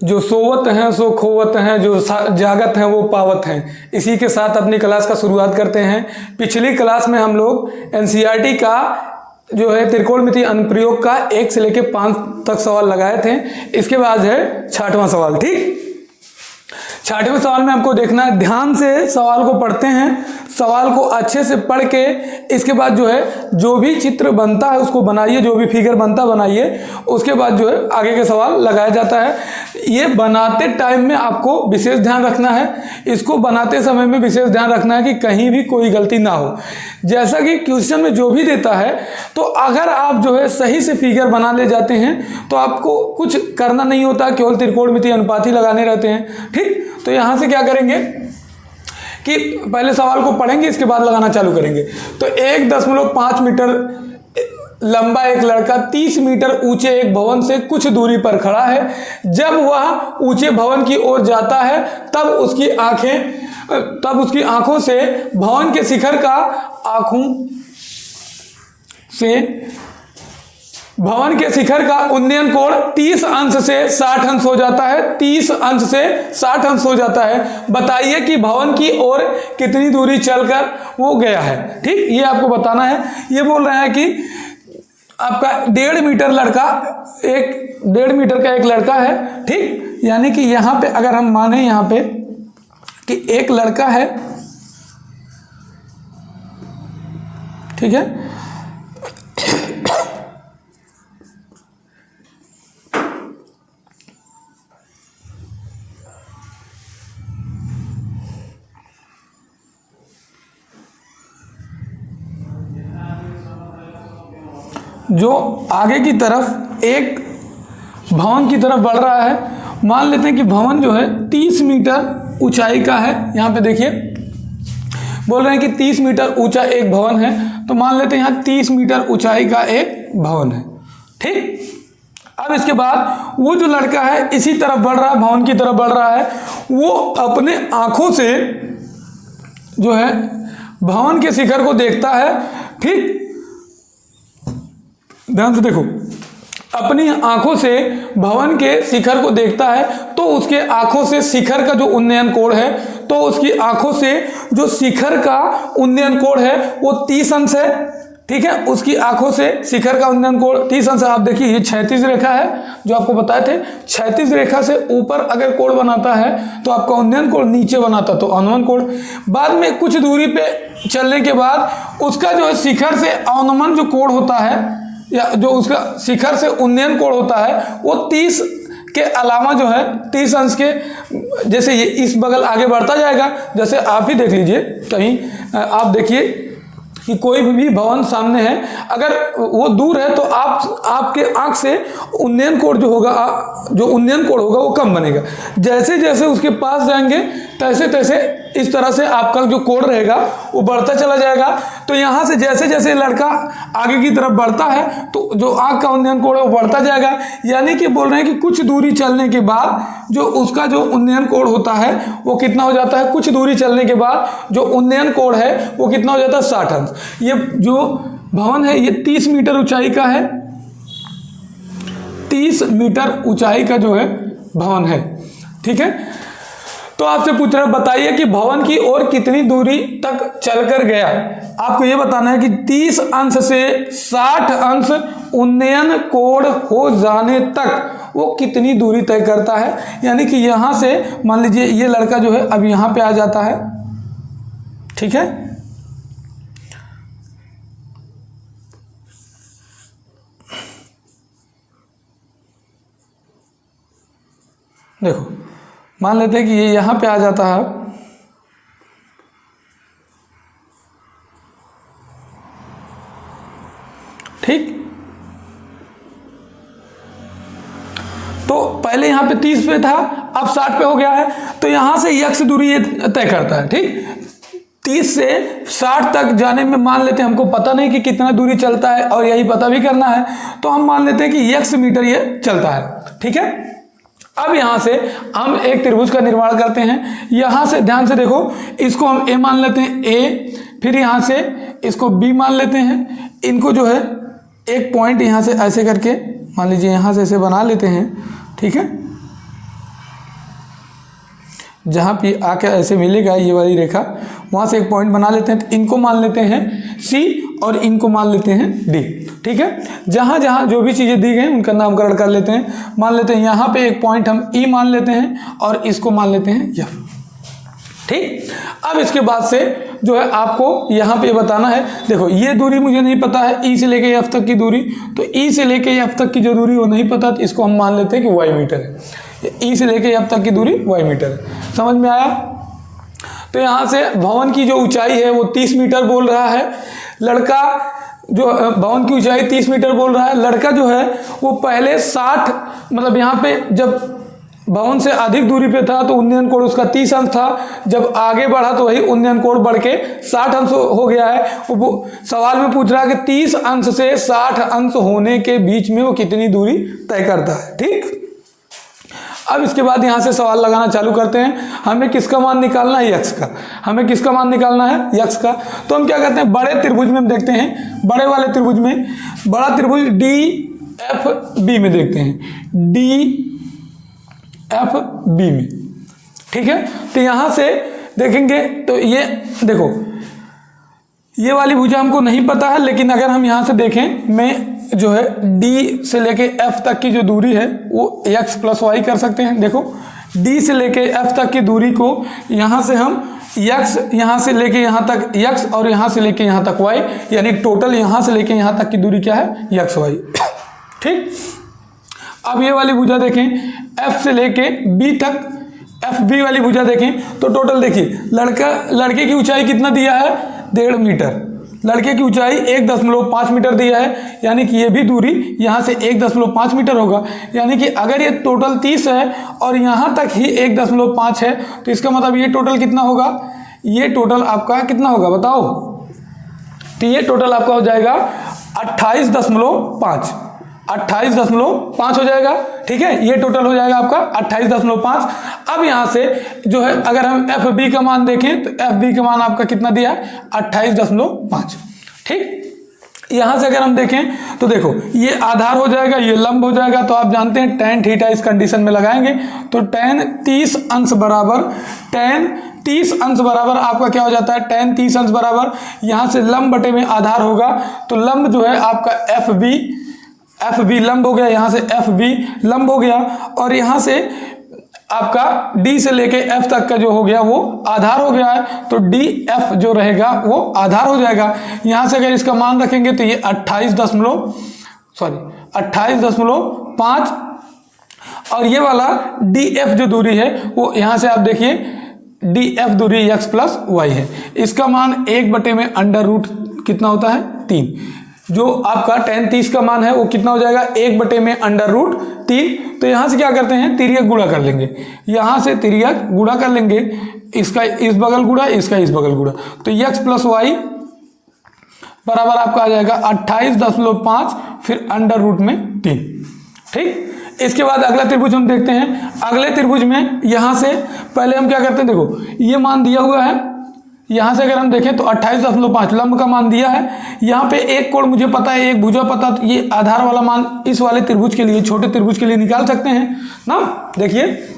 जो सोवत हैं सो खोवत हैं, जो जागत हैं वो पावत हैं। इसी के साथ अपनी क्लास का शुरुआत करते हैं। पिछली क्लास में हम लोग एनसीईआरटी का जो है त्रिकोणमितीय अनुप्रयोग का 1 से लेकर 5 तक सवाल लगाए थे। इसके बाद है 6वां सवाल। ठीक, 6वें सवाल में हमको देखना है, ध्यान से सवाल को पढ़ते हैं, सवाल को अच्छे से पढ़ के इसके बाद जो है जो भी चित्र बनता है उसको बनाइए, जो भी फिगर बनता बनाइए, उसके बाद जो है आगे के सवाल लगाया जाता है। ये बनाते टाइम में आपको विशेष ध्यान रखना है, इसको बनाते समय में विशेष ध्यान रखना है कि कहीं भी कोई गलती ना हो। जैसा कि क्वेश्चन में जो भी देता है, तो अगर आप जो है सही से फिगर बना ले जाते हैं तो आपको कुछ करना नहीं होता, केवल त्रिकोणमितीय अनुपात ही लगाने रहते हैं। ठीक, तो यहाँ से क्या करेंगे कि पहले सवाल को पढ़ेंगे, इसके बाद लगाना चालू करेंगे। तो 1.5 मीटर लंबा एक लड़का 30 मीटर ऊंचे एक भवन से कुछ दूरी पर खड़ा है। जब वह ऊंचे भवन की ओर जाता है तब उसकी आंखों से भवन के शिखर का भवन के शिखर का उन्नयन कोण 30 अंश से 60 अंश हो जाता है। 30 अंश से 60 अंश हो जाता है। बताइए कि भवन की ओर कितनी दूरी चलकर वो गया है। ठीक, ये आपको बताना है। ये बोल रहे हैं कि आपका 1.5 मीटर का एक लड़का है। ठीक, यानी कि यहाँ पे अगर हम माने यहाँ पे कि एक लड़का है, ठीक है, जो आगे की तरफ एक भवन की तरफ बढ़ रहा है। मान लेते हैं कि भवन जो है 30 मीटर ऊंचाई का है। यहाँ पे देखिए बोल रहे हैं कि 30 मीटर ऊंचा एक भवन है, तो मान लेते हैं यहाँ 30 मीटर ऊंचाई का एक भवन है। ठीक, अब इसके बाद वो जो लड़का है इसी तरफ बढ़ रहा है, भवन की तरफ बढ़ रहा है। वो अपने आंखों से जो है भवन के शिखर को देखता है। ठीक, ध्यान से देखो, अपनी आंखों से भवन के शिखर को देखता है तो उसके आंखों से शिखर का जो उन्नयन कोण है, तो उसकी आंखों से जो शिखर का उन्नयन कोण है वो 30 अंश है। ठीक है, उसकी आंखों से शिखर का उन्नयन कोण 30 अंश है। आप देखिए ये क्षैतिज रेखा है जो आपको बताए थे। क्षैतिज रेखा से ऊपर अगर कोण बनाता है तो आपका उन्नयन कोण, नीचे बनाता तो अवनमन कोण। बाद में कुछ दूरी पे चलने के बाद उसका जो है शिखर से अवनमन जो कोण होता है या जो उसका शिखर से उन्नयन कोण होता है वो 30 के अलावा जो है 30 अंश के, जैसे ये इस बगल आगे बढ़ता जाएगा। जैसे आप ही देख लीजिए, कहीं आप देखिए कि कोई भी भवन सामने है, अगर वो दूर है तो आपके आंख से उन्नयन कोण जो उन्नयन कोण होगा वो कम बनेगा। जैसे जैसे उसके पास जाएंगे तैसे तैसे इस तरह से आपका जो कोण रहेगा वो बढ़ता चला जाएगा। तो यहाँ से जैसे जैसे लड़का आगे की तरफ बढ़ता है तो जो आंख का उन्नयन कोण है वो बढ़ता जाएगा। यानी कि बोल रहे हैं कि कुछ दूरी चलने के बाद जो उसका जो उन्नयन कोण होता है वो कितना हो जाता है, कुछ दूरी चलने के बाद जो उन्नयन कोण है वो कितना हो जाता है, 60 अंश। ये जो भवन है ये 30 मीटर ऊंचाई का है। 30 मीटर ऊंचाई का जो है भवन है। ठीक है, तो आपसे पूछ रहा है बताइए कि भवन की ओर कितनी दूरी तक चलकर गया। आपको यह बताना है कि 30 अंश से 60 अंश उन्नयन कोण हो जाने तक वो कितनी दूरी तय करता है। यानी कि यहां से मान लीजिए ये लड़का जो है अब यहां पे आ जाता है। ठीक है, देखो मान लेते हैं कि ये यहां पे आ जाता है। ठीक, तो पहले यहां पे 30 पे था, अब 60 पे हो गया है। तो यहां से यक्ष दूरी ये तय करता है। ठीक, 30 से 60 तक जाने में मान लेते हैं हमको पता नहीं कि कितना दूरी चलता है और यही पता भी करना है, तो हम मान लेते हैं कि यक्ष मीटर ये चलता है। ठीक है, अब यहां से हम एक त्रिभुज का निर्माण करते हैं। यहां से ध्यान से देखो, इसको हम ए मान लेते हैं, ए, फिर यहां से इसको बी मान लेते हैं। इनको जो है एक पॉइंट यहां से ऐसे करके मान लीजिए यहां से ऐसे बना लेते हैं। ठीक है, जहाँ पे आके ऐसे मिलेगा ये वाली रेखा, वहाँ से एक पॉइंट बना लेते हैं। तो इनको मान लेते हैं सी और इनको मान लेते हैं डी। ठीक है, जहाँ जहाँ जो भी चीज़ें दी गई उनका नामकरण कर लेते हैं। मान लेते हैं यहाँ पे एक पॉइंट हम ई मान लेते हैं और इसको मान लेते हैं एफ। ठीक, अब इसके बाद से जो है आपको यहाँ पे बताना है, देखो ये दूरी मुझे नहीं पता है ई से लेके एफ तक की दूरी, तो ई से लेके एफ तक की जो दूरी वो नहीं पता, तो इसको हम मान लेते हैं कि वाई मीटर है। ई से लेके एफ तक की दूरी वाई मीटर है। समझ में आया? तो यहाँ से भवन की जो ऊंचाई है वो 30 मीटर बोल रहा है। लड़का जो भवन की ऊंचाई 30 मीटर बोल रहा है, लड़का जो है वो पहले 60, मतलब यहाँ पे जब भवन से अधिक दूरी पे था तो उन्नयन कोण उसका 30 अंश था, जब आगे बढ़ा तो वही उन्नयन कोण बढ़ के 60 अंश हो गया है। वो सवाल में पूछ रहा है कि 30 अंश से 60 अंश होने के बीच में वो कितनी दूरी तय करता है। ठीक, अब इसके बाद यहाँ से सवाल लगाना चालू करते हैं। हमें किसका मान निकालना है? यक्स का। हमें किसका मान निकालना है? यक्स का। तो हम क्या करते हैं, बड़े त्रिभुज में हम देखते हैं, बड़े वाले त्रिभुज में, बड़ा त्रिभुज डी एफ बी में देखते हैं, डी एफ बी में। ठीक है, तो यहाँ से देखेंगे तो ये देखो ये वाली भुजा हमको नहीं पता है, लेकिन अगर हम यहाँ से देखें, मैं जो है D से लेके F तक की जो दूरी है वो x प्लस वाई कर सकते हैं। देखो D से लेके F तक की दूरी को यहाँ से हम x, यहाँ से लेके यहाँ तक x और यहाँ से लेके यहाँ तक y, यानी टोटल यहाँ से लेके यहाँ तक की दूरी क्या है? x y। ठीक, अब ये वाली भुजा देखें, F से लेके B तक, एफ बी वाली भुजा देखें तो टोटल देखिए, लड़के की ऊंचाई कितना दिया है? 1.5 मीटर। लड़के की ऊंचाई 1.5 मीटर दिया है, यानी कि ये भी दूरी यहाँ से 1.5 मीटर होगा। यानी कि अगर ये टोटल 30 है और यहाँ तक ही 1.5 है, तो इसका मतलब ये टोटल कितना होगा? ये टोटल आपका कितना होगा बताओ? तो ये टोटल आपका हो जाएगा 28.5, 28.5 हो जाएगा। ठीक है, ये टोटल हो जाएगा आपका 28.5। अब यहाँ से जो है अगर हम एफ बी का मान देखें तो एफ बी का मान आपका कितना दिया है? 28.5। ठीक, यहाँ से अगर हम देखें तो देखो ये आधार हो जाएगा, ये लंब हो जाएगा। तो आप जानते हैं tan थीटा इस कंडीशन में लगाएंगे तो tan 30 अंश बराबर, tan 30 अंश बराबर आपका क्या हो जाता है? tan 30 अंश बराबर यहाँ से लंब बटे में आधार होगा, तो लंब जो है आपका एफ बी लंब हो गया, यहाँ से एफ बी लंब हो गया, और यहाँ से आपका डी से लेके एफ तक का जो हो गया वो आधार हो गया है, तो डी एफ जो रहेगा वो आधार हो जाएगा। यहाँ से अगर इसका मान रखेंगे तो ये 28.5 और ये वाला डी एफ जो दूरी है वो यहाँ से आप देखिए डी एफ दूरी x प्लस वाई है। इसका मान 1/√, कितना होता है? 3। जो आपका tan 30 का मान है वो कितना हो जाएगा? 1/√3। तो यहाँ से क्या करते हैं? तिर्यक गुणा कर लेंगे, यहाँ से तिर्यक गुणा कर लेंगे, इसका इस बगल गुणा, इसका इस बगल गुणा, तो x प्लस वाई बराबर आपका आ जाएगा 28.5 फिर √3। ठीक, इसके बाद अगला त्रिभुज हम देखते हैं। अगले त्रिभुज में यहाँ से पहले हम क्या करते हैं, देखो ये मान दिया हुआ है, यहाँ से अगर हम देखें तो 28.5 लंब का मान दिया है। यहाँ पे एक कोण मुझे पता है, एक भुजा पता, तो ये आधार वाला मान इस वाले त्रिभुज के लिए, छोटे त्रिभुज के लिए निकाल सकते हैं ना। देखिए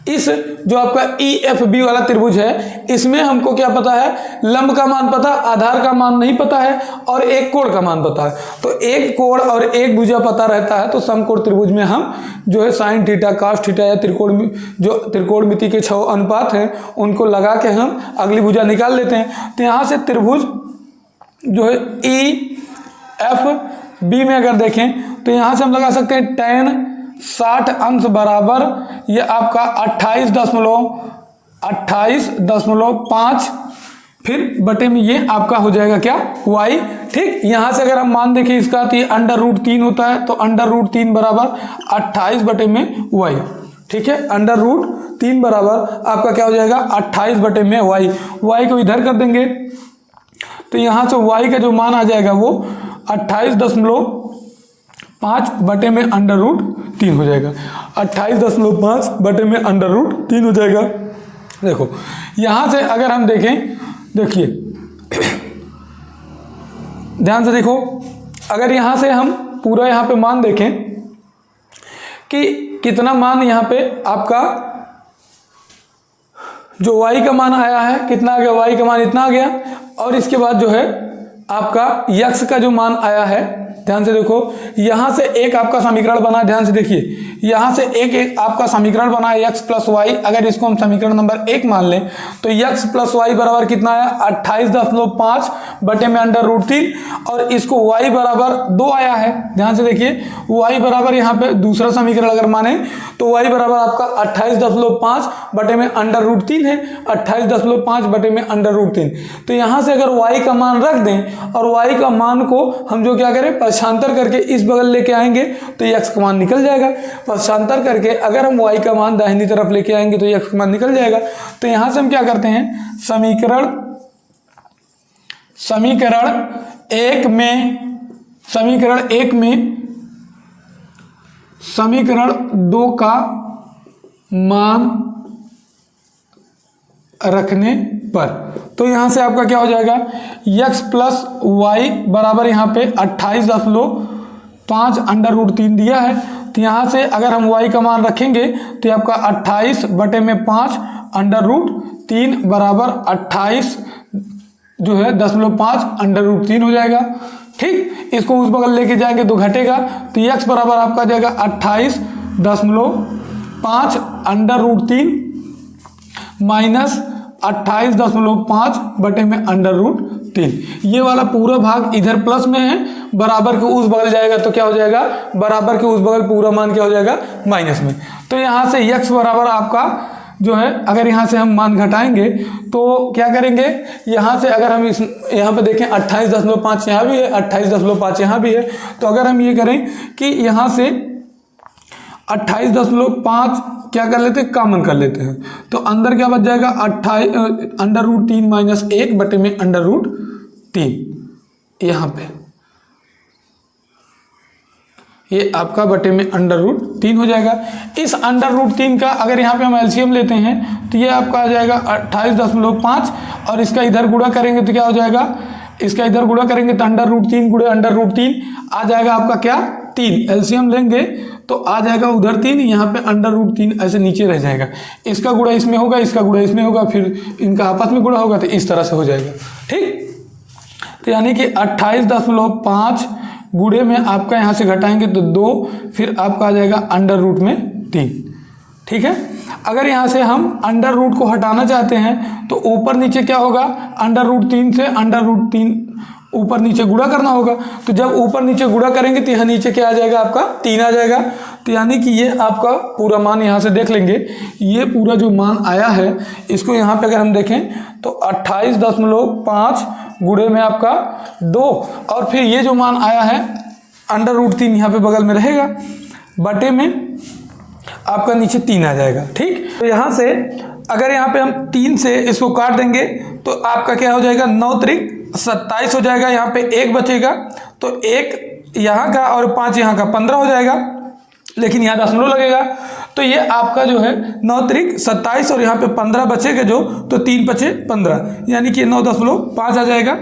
इस जो आपका ई एफ बी वाला त्रिभुज है, इसमें हमको क्या पता है? लंब का मान पता, आधार का मान नहीं पता है, और एक कोण का मान पता है। तो एक कोण और एक भुजा पता रहता है तो समकोण त्रिभुज में हम जो है साइन थीटा, कॉस थीटा या त्रिकोणमिति के 6 अनुपात हैं उनको लगा के हम अगली भुजा निकाल लेते हैं। तो यहाँ से त्रिभुज जो है ई एफ बी में अगर देखें तो यहाँ से हम लगा सकते हैं tan 60 अंश बराबर ये आपका 28.5 फिर बटे में ये आपका हो जाएगा क्या? y। ठीक, यहाँ से अगर हम मान देखें इसका तो ये √3 होता है, तो √3 बराबर 28 बटे में y। ठीक है, √3 बराबर आपका क्या हो जाएगा? 28 बटे में y। y को इधर कर देंगे तो यहाँ से y का जो मान आ जाएगा वो 28.5 बटे में √3 हो जाएगा। 28.5 बटे में √3 हो जाएगा। देखो यहाँ से अगर हम देखें, देखिए ध्यान से देखो, अगर यहाँ से हम पूरा यहाँ पे मान देखें कि कितना मान यहाँ पे आपका जो y का मान आया है कितना आ गया, y का मान इतना आ गया, और इसके बाद जो है आपका x का जो मान आया है, ध्यान से देखो, यहां से एक आपका समीकरण बना, ध्यान से देखिए, यहां से एक आपका समीकरण बना है x प्लस वाई। अगर इसको हम समीकरण नंबर 1 मान लें तो x प्लस वाई बराबर कितना आया, 28.5 बटे में √3, और इसको y बराबर 2 आया है। ध्यान से देखिए, y बराबर यहाँ पे दूसरा समीकरण अगर माने तो y बराबर आपका 28.5 बटे में √3 है, 28.5 बटे में √3। तो यहाँ से अगर y का मान रख दें और y का मान को हम जो क्या करें, पक्षांतर करके इस बगल लेके आएंगे तो x का मान निकल जाएगा। पक्षांतर करके अगर हम y का मान दाहिनी तरफ लेके आएंगे तो x का मान निकल जाएगा। तो यहां से हम क्या करते हैं, समीकरण 2 का मान रखने पर, तो यहां से आपका क्या हो जाएगा, x प्लस वाई बराबर यहाँ पे 28.5 √3 दिया है। तो यहाँ से अगर हम y का मान रखेंगे तो आपका 28 बटे में 5 √3 बराबर 28 जो है 0.5 √3 हो जाएगा। ठीक, इसको उस बगल लेके जाएंगे तो घटेगा, तो x बराबर आपका जाएगा 28.5 √3 माइनस 28.5 बटे में √3। ये वाला पूरा भाग इधर प्लस में है, बराबर के उस बगल जाएगा तो क्या हो जाएगा, बराबर के उस बगल पूरा मान क्या हो जाएगा, माइनस में। तो यहाँ से x बराबर आपका जो है, अगर यहाँ से हम मान घटाएंगे तो क्या करेंगे, यहाँ से अगर हम इस यहाँ पे देखें 28.5 यहाँ भी है, 28.5 यहाँ भी है, तो अगर हम ये करें कि यहाँ से 28.5 क्या कर लेते हैं, कॉमन कर लेते हैं, तो अंदर क्या बच जाएगा, 28 माइनस 1 बटे में √3। यहाँ पे ये आपका बटे में √3 हो जाएगा। इस √3 का अगर यहाँ पे हम एलसीएम लेते हैं तो ये आपका आ जाएगा 28.5, और इसका इधर गुणा करेंगे तो क्या हो जाएगा, इसका इधर गुणा करेंगे तो √3 गुणे √3 आ जाएगा आपका क्या, 3। एलसीएम लेंगे तो आ जाएगा उधर 3, यहाँ पे √3 ऐसे नीचे रह जाएगा। इसका गुणा इसमें होगा, इसका गुणा इसमें होगा, फिर इनका आपस में गुणा होगा, तो इस तरह से हो जाएगा। ठीक, तो यानी कि 28.5 गुणे में आपका यहाँ से घटाएंगे तो 2, फिर आपका आ जाएगा √3। ठीक है, अगर यहाँ से हम √, को हटाना चाहते हैं तो ऊपर नीचे क्या होगा, √3 से √3 ऊपर नीचे गुणा करना होगा। तो जब ऊपर नीचे गुणा करेंगे तो यहाँ नीचे क्या आ जाएगा, आपका 3 आ जाएगा। तो यानी कि ये आपका पूरा मान यहाँ से देख लेंगे, ये पूरा जो मान आया है इसको यहाँ पे अगर हम देखें तो 28.5 गुणे में आपका 2, और फिर ये जो मान आया है √3 यहाँ पे बगल में रहेगा, बटे में आपका नीचे 3 आ जाएगा। ठीक, तो यहाँ से अगर यहाँ पे हम 3 से इसको काट देंगे तो आपका क्या हो जाएगा, 9 त्रिक 27 हो जाएगा। यहाँ पे 1 बचेगा तो 1 यहाँ का और 5 यहाँ का 15 हो जाएगा, लेकिन यहाँ दशमलव लगेगा। तो ये आपका जो है 9 त्रिक 27 और यहाँ पे 15 बचेगा जो, तो 3 बचे 15, यानी कि 9.5 आ जाएगा।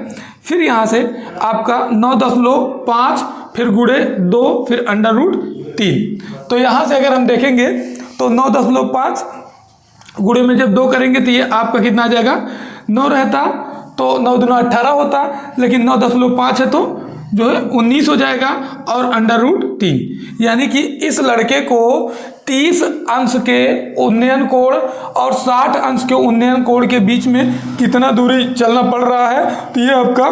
फिर यहाँ से आपका 9.5 फिर गुणे 2 फिर √3। तो यहाँ से अगर हम देखेंगे तो 9.5 गुणे में जब 2 करेंगे तो ये आपका कितना आ जाएगा, 9 रहता तो 9 दूना 18 होता, लेकिन 9.5 है तो जो है 19 हो जाएगा और √3। यानी कि इस लड़के को 30 अंश के उन्नयन कोण और 60 अंश के उन्नयन कोण के बीच में कितना दूरी चलना पड़ रहा है, तो ये आपका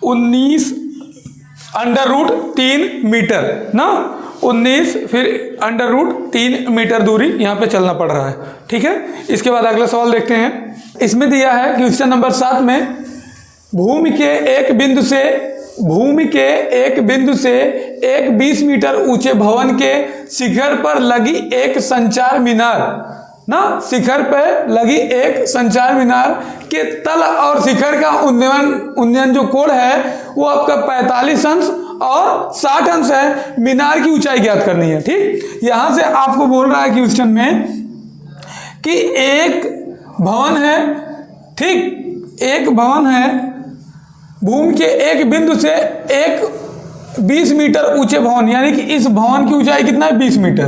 19 √3 मीटर ना, 19 फिर √3 मीटर दूरी यहाँ पे चलना पड़ रहा है। ठीक है, इसके बाद अगला सवाल देखते हैं। इसमें दिया है क्वेश्चन नंबर 7 में, भूमि के एक बिंदु से एक 20 मीटर ऊंचे भवन के शिखर पर लगी एक संचार मीनार ना, शिखर पर लगी एक संचार मीनार के तल और शिखर का उन्नयन जो कोण है वो आपका 45 अंश और 60 अंश है। मीनार की ऊंचाई ज्ञात करनी है। ठीक, यहां से आपको बोल रहा है क्वेश्चन में कि एक भवन है, ठीक, एक भवन है, भूमि के एक बिंदु से एक 20 मीटर ऊंचे भवन, यानी कि इस भवन की ऊंचाई कितना है, 20 मीटर।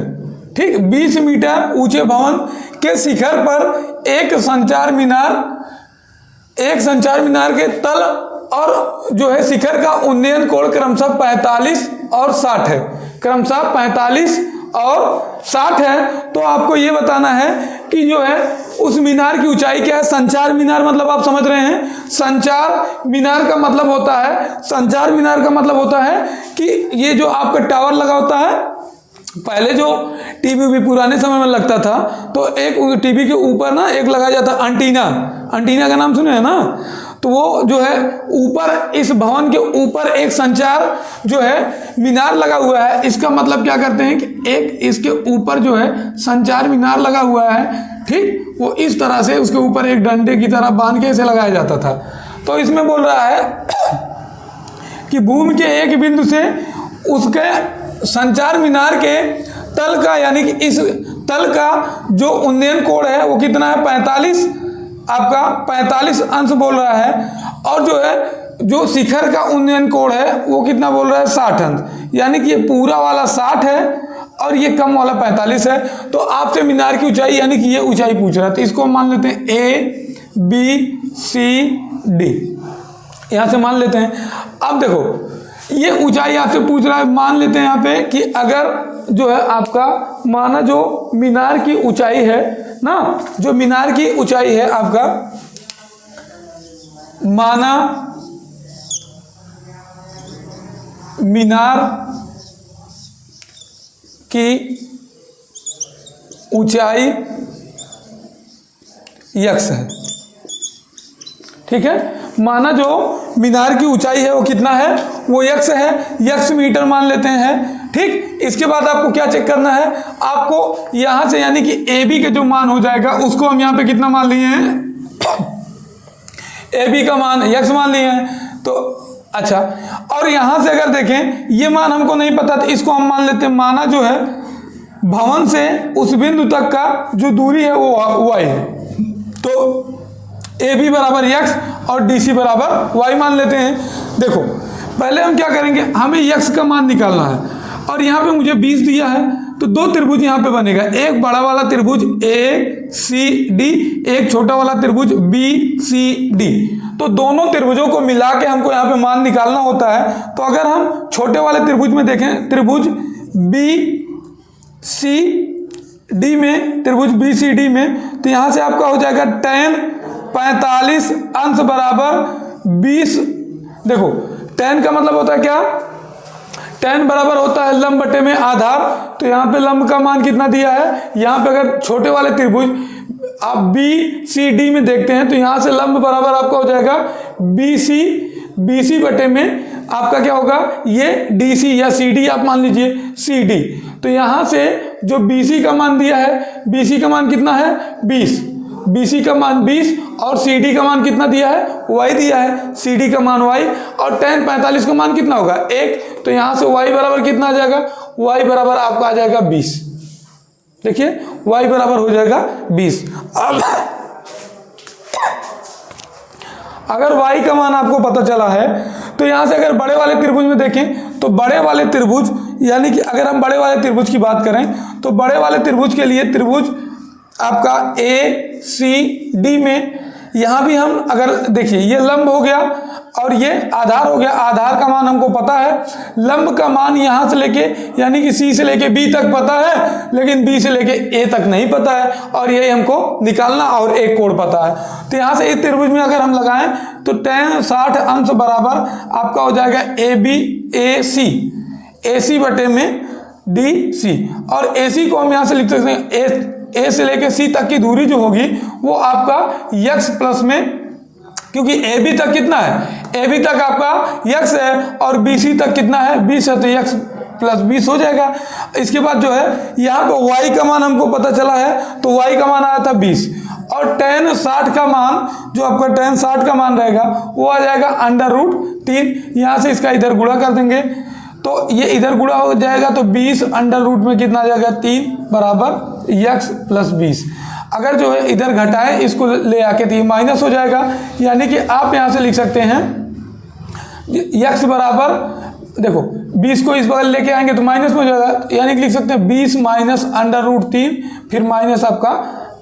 ठीक, 20 मीटर ऊंचे भवन के शिखर पर एक संचार मीनार के तल और जो है शिखर का उन्नयन कोण क्रमशः 45 और 60 है, क्रमशः 45 और 60 है। तो आपको ये बताना है कि जो है उस मीनार की ऊंचाई क्या है। संचार मीनार मतलब आप समझ रहे हैं, संचार मीनार का मतलब होता है कि ये जो आपका टावर लगा होता है, पहले जो टीवी भी पुराने समय में लगता था तो एक टीवी के ऊपर ना एक लगाया जाता अंटीना का नाम सुने हैं ना। तो वो जो है ऊपर इस भवन के ऊपर एक संचार जो है मीनार लगा हुआ है। इसका मतलब क्या करते हैं कि एक इसके ऊपर जो है संचार मीनार लगा हुआ है, ठीक, वो इस तरह से उसके ऊपर एक डंडे की तरह बांध के इसे लगाया जाता था। तो इसमें बोल रहा है कि भूमि के एक बिंदु से उसके संचार मीनार के तल का, यानी कि इस तल का जो उन्नयन कोण है वो कितना है, 45, आपका 45 अंश बोल रहा है। और जो है जो शिखर का उन्नयन कोण है वो कितना बोल रहा है, 60 अंश, यानी कि ये पूरा वाला 60 है और ये कम वाला 45 है। तो आपसे मीनार की ऊंचाई यानी कि ये ऊंचाई पूछ रहा है, तो इसको मान लेते हैं ABCD, यहां से मान लेते हैं। अब देखो ये ऊंचाई आपसे पूछ रहा है, मान लेते हैं यहाँ पे कि अगर जो है आपका माना जो मीनार की ऊंचाई है ना, जो मीनार की ऊंचाई है आपका, माना मीनार की ऊंचाई x है, ठीक है। माना जो मीनार की ऊंचाई है वो कितना है, वो x है, x मीटर मान लेते हैं, ठीक। इसके बाद आपको क्या चेक करना है, आपको यहां से यानी कि AB का जो मान हो जाएगा उसको हम यहां पे कितना मान लिए हैं, AB का मान x मान लिए हैं। तो अच्छा, और यहां से अगर देखें ये मान हमको नहीं पता तो इसको हम मान लेते हैं, माना जो है भवन से उस बिंदु तक का जो दूरी है वो y है, तो AB बराबर x और DC बराबर y मान लेते हैं। देखो पहले हम क्या करेंगे, हमें x का मान निकालना है और यहाँ पे मुझे 20 दिया है, तो दो त्रिभुज यहाँ पे बनेगा, एक बड़ा वाला त्रिभुज ACD, एक छोटा वाला त्रिभुज BCD। तो दोनों त्रिभुजों को मिला के हमको यहाँ पे मान निकालना होता है। तो अगर हम छोटे वाले त्रिभुज में देखें, त्रिभुज BCD में, तो यहाँ से आपका हो जाएगा tan 45 अंश बराबर 20। देखो tan का मतलब होता है क्या, tan बराबर होता है लंब बटे में आधार। तो यहाँ पे लंब का मान कितना दिया है, यहाँ पे अगर छोटे वाले त्रिभुज आप BCD में देखते हैं तो यहाँ से लंब बराबर आपका हो जाएगा BC बटे में आपका क्या होगा, ये DC या CD आप मान लीजिए CD। तो यहाँ से जो BC का मान दिया है, BC का मान कितना है 20, BC का मान 20 और CD का मान कितना दिया है, y दिया है, CD का मान y, और tan 45 का मान कितना होगा 1। तो यहाँ से y बराबर कितना आ जाएगा, y बराबर आपका आ जाएगा 20। देखिए y बराबर हो जाएगा 20। अब अगर y का मान आपको पता चला है तो यहाँ से अगर बड़े वाले त्रिभुज में देखें तो बड़े वाले त्रिभुज, यानी कि अगर हम बड़े वाले त्रिभुज की बात करें तो बड़े वाले त्रिभुज के लिए त्रिभुज आपका ACD में यहाँ भी हम अगर देखिए ये लंब हो गया और ये आधार हो गया। आधार का मान हमको पता है, लंब का मान यहाँ से लेके यानी कि C से लेके B तक पता है, लेकिन B से लेके A तक नहीं पता है, और यही हमको निकालना, और एक कोण पता है। तो यहाँ से इस त्रिभुज में अगर हम लगाएं तो tan 60 अंश बराबर आपका हो जाएगा AC बटे में DC, और AC को हम यहाँ से लिख सकते हैं A से लेके C तक की दूरी जो होगी वो आपका x प्लस में, क्योंकि AB तक कितना है, AB तक आपका x है और BC तक कितना है 20 है, तो x प्लस 20 हो जाएगा। इसके बाद जो है यहाँ पे y का मान हमको पता चला है, तो y का मान आया था 20, और tan 60 का मान जो आपका tan 60 का मान रहेगा वो आ जाएगा √3। यहाँ से इसका इधर गुणा कर देंगे तो ये इधर गुणा हो जाएगा, तो 20 अंडर रूट में कितना आ जाएगा 3 बराबर x प्लस 20। अगर जो है इधर घटाएं इसको ले आके तो ये माइनस हो जाएगा, यानी कि आप यहाँ से लिख सकते हैं x बराबर, देखो 20 को इस बगल लेके आएंगे तो माइनस में हो जाएगा, यानी कि लिख सकते हैं 20 माइनस अंडर रूट 3, फिर माइनस आपका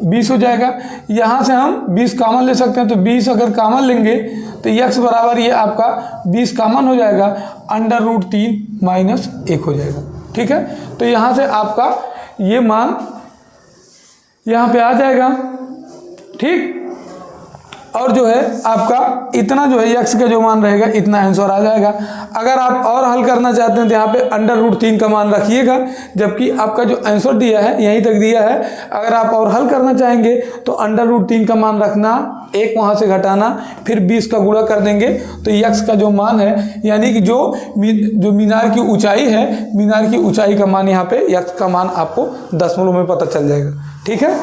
20 हो जाएगा। यहाँ से हम 20 कॉमन ले सकते हैं, तो 20 अगर कॉमन लेंगे तो x बराबर ये आपका 20 कॉमन हो जाएगा, √3 माइनस 1 हो जाएगा। ठीक है, तो यहाँ से आपका ये मान यहाँ पे आ जाएगा। ठीक, और जो है आपका इतना जो है x का जो मान रहेगा इतना आंसर आ जाएगा। अगर आप और हल करना चाहते हैं तो यहाँ पे √3 का मान रखिएगा, जबकि आपका जो आंसर दिया है यहीं तक दिया है। अगर आप और हल करना चाहेंगे तो √3 का मान रखना, 1 वहाँ से घटाना, फिर 20 का गुणा कर देंगे तो x का जो मान है, यानी कि जो मीनार की ऊंचाई है, मीनार की ऊंचाई का मान यहाँ पे x का मान आपको दशमलव में पता चल जाएगा। ठीक है,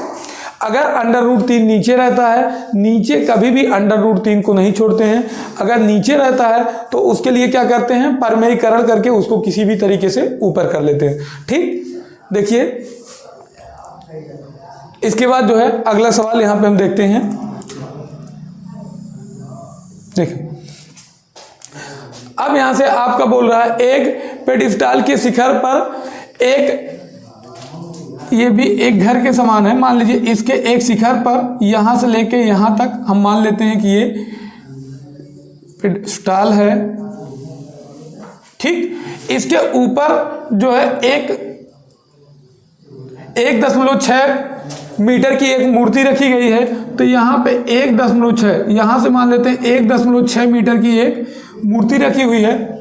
अगर √3 नीचे रहता है, नीचे कभी भी √3 को नहीं छोड़ते हैं। अगर नीचे रहता है तो उसके लिए क्या करते हैं, परमेयीकरण करके उसको किसी भी तरीके से ऊपर कर लेते हैं। ठीक, देखिए इसके बाद जो है अगला सवाल यहाँ पे हम देखते हैं। देखिए अब यहाँ से आपका बोल रहा है एक पेडिस्टाल के शिखर पर एक, ये भी एक घर के समान है, मान लीजिए इसके एक शिखर पर यहां से लेके यहां तक हम मान लेते हैं कि ये पेडिस्टाल है। ठीक, इसके ऊपर जो है 1.6 मीटर की एक मूर्ति रखी गई है, तो यहाँ पे 1.6, यहाँ से मान लेते हैं 1.6 मीटर की एक मूर्ति रखी हुई है।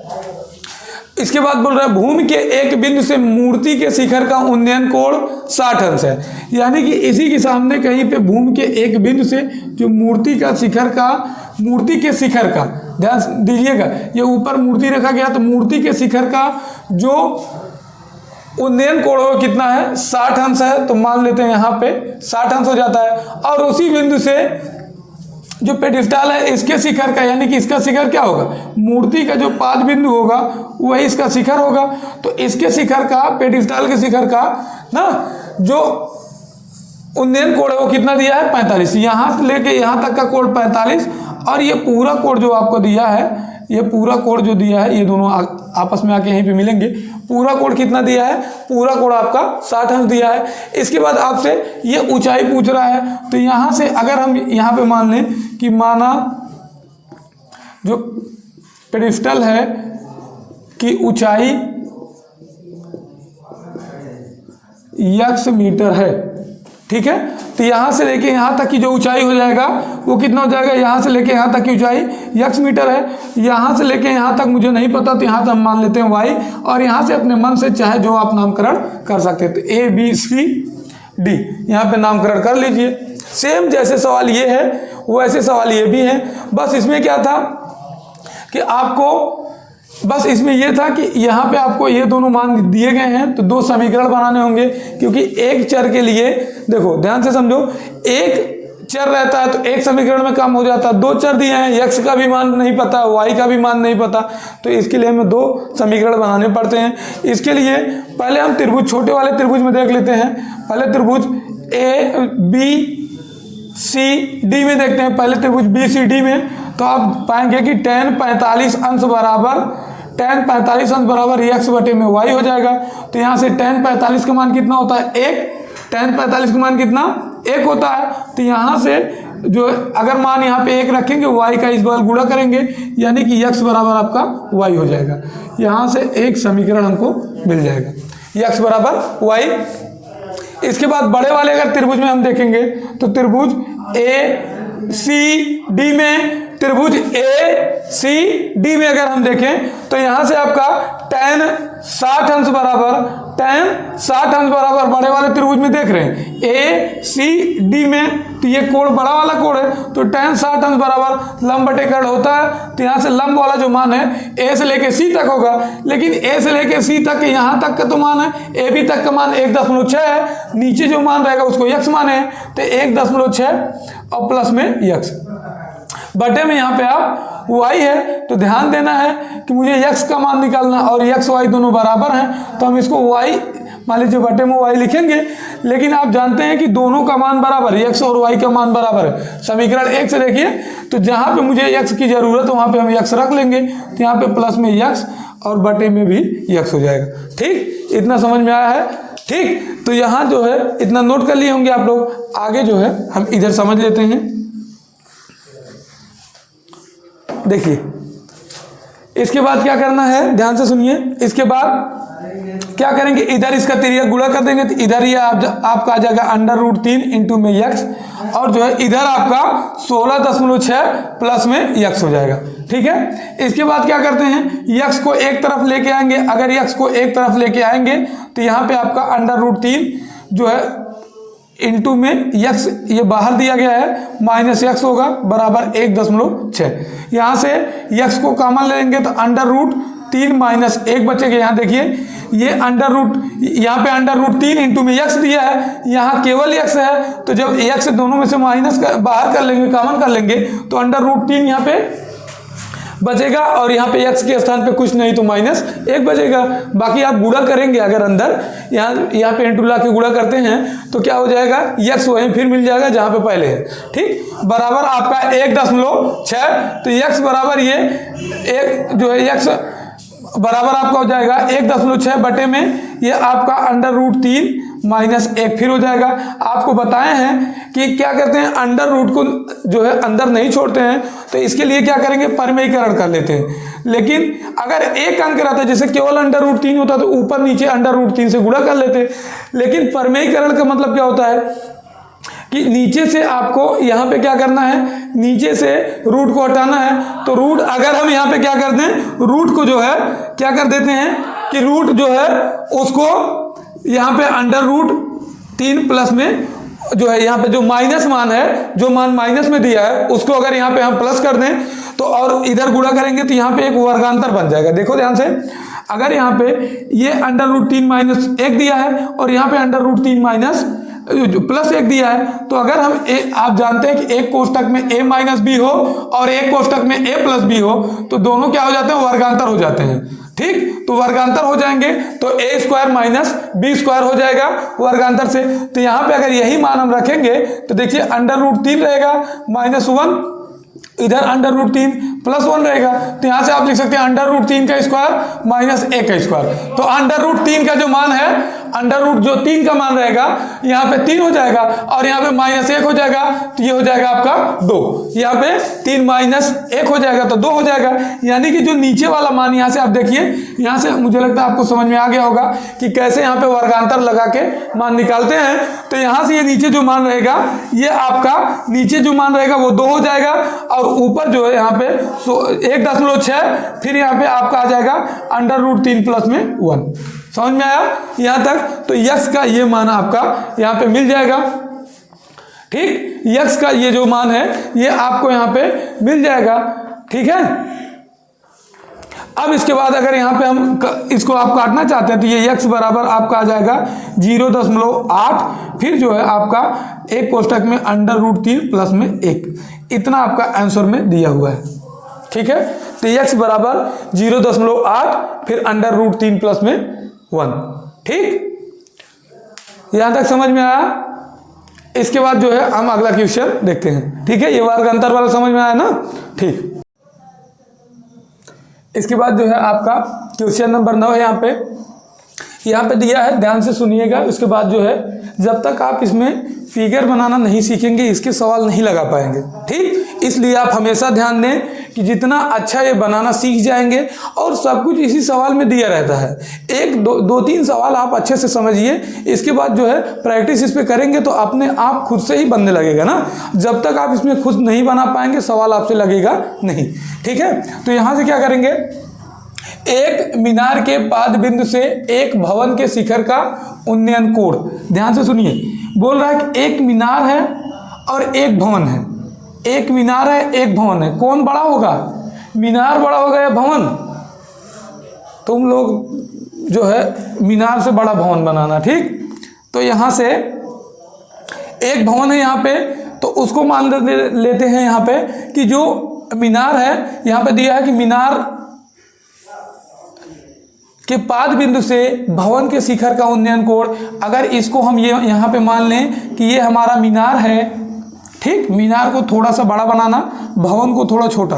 इसके बाद बोल रहा है भूमि के एक बिंदु से मूर्ति के शिखर का उन्नयन कोण 60 अंश है। यानी कि इसी के सामने कहीं पे भूमि के एक बिंदु से जो मूर्ति के शिखर का ध्यान दीजिएगा, ये ऊपर मूर्ति रखा गया तो मूर्ति के शिखर का जो उन्नयन कोण हो कितना है, 60 अंश है। तो मान लेते हैं यहाँ पे 60 अंश हो जाता है। और उसी बिंदु से जो पेडिस्टाल है इसके शिखर का, यानी कि इसका शिखर क्या होगा, मूर्ति का जो पाद बिंदु होगा वही इसका शिखर होगा। तो इसके शिखर का, पेडिस्टाल के शिखर का ना जो उन्नयन कोण है वो कितना दिया है, 45। यहाँ से लेके यहाँ तक का कोण 45, और ये पूरा कोण जो आपको दिया है, ये पूरा कोण जो दिया है, ये दोनों आपस में आके यहीं पे मिलेंगे। पूरा कोण कितना दिया है, पूरा कोण आपका 60 अंश दिया है। इसके बाद आपसे ये ऊंचाई पूछ रहा है, तो यहाँ से अगर हम यहाँ पे मान लें कि माना जो पेडिस्टल है की ऊंचाई x मीटर है। ठीक है, तो यहाँ से लेके यहाँ तक की जो ऊंचाई हो जाएगा वो कितना हो जाएगा, यहाँ से लेके यहाँ तक की ऊंचाई x मीटर है। यहाँ से लेके यहाँ तक मुझे नहीं पता, तो यहाँ तक हम मान लेते हैं y, और यहाँ से अपने मन से चाहे जो आप नामकरण कर सकते हैं, तो A B C D यहाँ पे नामकरण कर लीजिए। सेम जैसे सवाल ये है वैसे सवाल ये भी है, बस इसमें क्या था कि आपको, बस इसमें यह था कि यहाँ पे आपको ये दोनों मान दिए गए हैं, तो दो समीकरण बनाने होंगे। क्योंकि एक चर के लिए, देखो ध्यान से समझो, एक चर रहता है तो एक समीकरण में काम हो जाता है। दो चर दिए हैं, x का भी मान नहीं पता, y का भी मान नहीं पता, तो इसके लिए हमें दो समीकरण बनाने पड़ते हैं। इसके लिए पहले हम त्रिभुज, छोटे वाले त्रिभुज में देख लेते हैं। पहले त्रिभुज ABCD में देखते हैं। पहले त्रिभुज BCD में तो आप पाएंगे कि tan 45 अंश बराबर x बटे में y हो जाएगा। तो यहाँ से tan 45 का मान कितना होता है, 1। tan 45 का मान कितना, 1 होता है। तो यहाँ से जो अगर मान यहाँ पे 1 रखेंगे, y का इस बार गुणा करेंगे, यानी कि x बराबर आपका y हो जाएगा। यहाँ से एक समीकरण हमको मिल जाएगा, x बराबर y। इसके बाद बड़े वाले अगर त्रिभुज में हम देखेंगे तो त्रिभुज ACD में, त्रिभुज ACD में अगर हम देखें तो यहाँ से आपका tan 60 अंश बराबर बड़े वाले त्रिभुज में देख रहे हैं ACD में, तो ये कोण बड़ा वाला कोण है, तो tan 60 अंश बराबर लंब बटे कर्ण होता है। तो यहाँ से लंब वाला जो मान है A से लेके C तक होगा, लेकिन A से लेके C तक यहाँ तक का तो मान है, AB तक का मान 1.6 है, नीचे जो मान रहेगा उसको x माने, तो 1.6 और प्लस में x बटे में यहाँ पे आप y है। तो ध्यान देना है कि मुझे x का मान निकालना, और x y दोनों बराबर हैं, तो हम इसको y मान लीजिए बटे में y लिखेंगे। लेकिन आप जानते हैं कि दोनों का मान बराबर है, x और y का मान बराबर है। समीकरण 1 से देखिए, तो जहाँ पे मुझे x की जरूरत है वहाँ पे हम x रख लेंगे, तो यहाँ पे प्लस में x और बटे में भी x हो जाएगा। ठीक, इतना समझ में आया है। ठीक, तो यहाँ जो है इतना नोट कर लिए होंगे आप लोग। आगे जो है हम इधर समझ लेते हैं। देखिए इसके बाद क्या करना है, ध्यान से सुनिए। इसके बाद क्या करेंगे, इधर इसका तिरिया गुणा कर देंगे, तो इधर ये आपका आ जाएगा √3 इंटू में x, और जो है इधर आपका 16.6 प्लस में x हो जाएगा। ठीक है, इसके बाद क्या करते हैं, x को एक तरफ लेके आएंगे। अगर x को एक तरफ लेके आएंगे तो यहाँ पे आपका √3 जो है इंटू में x, ये बाहर दिया गया है, -x होगा बराबर 1.6। यहाँ से x को कॉमन लेंगे तो √3 - 1 बचेगा। यहाँ देखिए ये यहाँ पे √3 इंटू में x दिया है, यहाँ केवल x है, तो जब x दोनों में से माइनस बाहर कर लेंगे, कॉमन कर लेंगे, तो √3 यहाँ पे बचेगा, और यहाँ पे x के स्थान पे कुछ नहीं तो -1 बचेगा। बाकी आप गुणा करेंगे, अगर अंदर यहाँ पे इंटू ला के गुणा करते हैं तो क्या हो जाएगा, x वहीं फिर मिल जाएगा जहाँ पे पहले है। ठीक, बराबर आपका 1.6, तो x बराबर ये एक जो है x बराबर आपका हो जाएगा 1.6 बटे में ये आपका √3 - 1 फिर हो जाएगा। आपको बताए हैं कि क्या करते हैं, √ को जो है अंदर नहीं छोड़ते हैं, तो इसके लिए क्या करेंगे, परमेयीकरण कर लेते हैं। लेकिन अगर एक अंक रहता है, जैसे केवल √3 होता तो ऊपर नीचे √3 से गुणा कर लेते। लेकिन परमेयीकरण का मतलब क्या होता है कि नीचे से आपको यहाँ पे क्या करना है, नीचे से रूट को हटाना है। तो रूट अगर हम यहाँ पे क्या करते हैं, रूट को जो है क्या कर देते हैं कि रूट जो है उसको यहाँ पे √3 प्लस में जो है यहाँ पे जो माइनस मान है, जो मान माइनस में दिया है उसको अगर यहाँ पे हम प्लस कर दें तो और इधर गुणा करेंगे तो यहाँ पे एक वर्गांतर बन जाएगा। देखो ध्यान से, अगर यहाँ पे ये √3 - 1 दिया है और यहाँ पे √3 प्लस 1 दिया है, तो अगर हम आप जानते हैं कि एक कोष्टक में a - b हो और एक कोष्टक में a + b हो, तो दोनों क्या हो जाते हैं, वर्गांतर हो जाते हैं। ठीक, तो वर्गांतर हो जाएंगे तो a² - b² हो जाएगा वर्गांतर से। तो यहाँ पे अगर यही मान हम रखेंगे तो देखिए √3 रहेगा -1, इधर √3 + 1 रहेगा, तो यहाँ से आप लिख सकते हैं √3 का स्क्वायर - 1 का स्क्वायर। तो √3 का जो मान है, जो 3 का मान रहेगा यहाँ पे 3 हो जाएगा, और यहाँ पे -1 हो जाएगा, तो ये हो जाएगा आपका 2। यहाँ पे 3 - 1 हो जाएगा तो 2 हो जाएगा। यानी कि जो नीचे वाला मान, यहाँ से आप देखिए, यहाँ से मुझे लगता है आपको समझ में आ गया होगा कि कैसे यहाँ पे वर्गांतर लगा के मान निकालते हैं। तो यहाँ से ये नीचे जो मान रहेगा, ये आपका नीचे जो मान रहेगा वो 2 हो जाएगा, और ऊपर जो है यहाँ पे 1.6, फिर यहाँ पे आपका आ जाएगा √3 प्लस में 1। समझ में आया यहाँ तक? तो x का ये मान आपका यहाँ पे मिल जाएगा। ठीक, x का ये जो मान है ये आपको यहाँ पे मिल जाएगा। ठीक है, अब इसके बाद अगर यहाँ पे हम इसको आप काटना चाहते हैं तो ये x बराबर आपका आ जाएगा 0.8, फिर जो है आपका एक कोष्टक में √3 प्लस में 1, इतना आपका आंसर में दिया हुआ है। ठीक है, तो x बराबर 0.8 फिर √3 प्लस में 1। ठीक, यहां तक समझ में आया? इसके बाद जो है हम अगला क्वेश्चन देखते हैं। ठीक है, ये वर्गांतर वाला समझ में आया ना? ठीक, इसके बाद जो है आपका क्वेश्चन नंबर 9 है। यहाँ पे दिया है, ध्यान से सुनिएगा। उसके बाद जो है जब तक आप इसमें फिगर बनाना नहीं सीखेंगे इसके सवाल नहीं लगा पाएंगे। ठीक, इसलिए आप हमेशा ध्यान दें कि जितना अच्छा ये बनाना सीख जाएंगे, और सब कुछ इसी सवाल में दिया रहता है। एक दो तीन सवाल आप अच्छे से समझिए, इसके बाद जो है प्रैक्टिस इस पे करेंगे तो अपने आप खुद से ही बनने लगेगा ना। जब तक आप इसमें खुद नहीं बना पाएंगे सवाल आपसे लगेगा नहीं। ठीक है, तो यहाँ से क्या करेंगे, एक मीनार के पाद बिंदु से एक भवन के शिखर का उन्नयन कोण। ध्यान से सुनिए, बोल रहा है कि एक मीनार है और एक भवन है। एक मीनार है, एक भवन है, कौन बड़ा होगा, मीनार बड़ा होगा या भवन? तुम लोग जो है मीनार से बड़ा भवन बनाना। ठीक, तो यहाँ से एक भवन है यहाँ पे, तो उसको मान लेते हैं यहाँ पे कि जो मीनार है, यहाँ पे दिया है कि मीनार के पाद बिंदु से भवन के शिखर का उन्नयन कोण। अगर इसको हम ये यहाँ पे मान लें कि ये हमारा मीनार है। ठीक, मीनार को थोड़ा सा बड़ा बनाना, भवन को थोड़ा छोटा।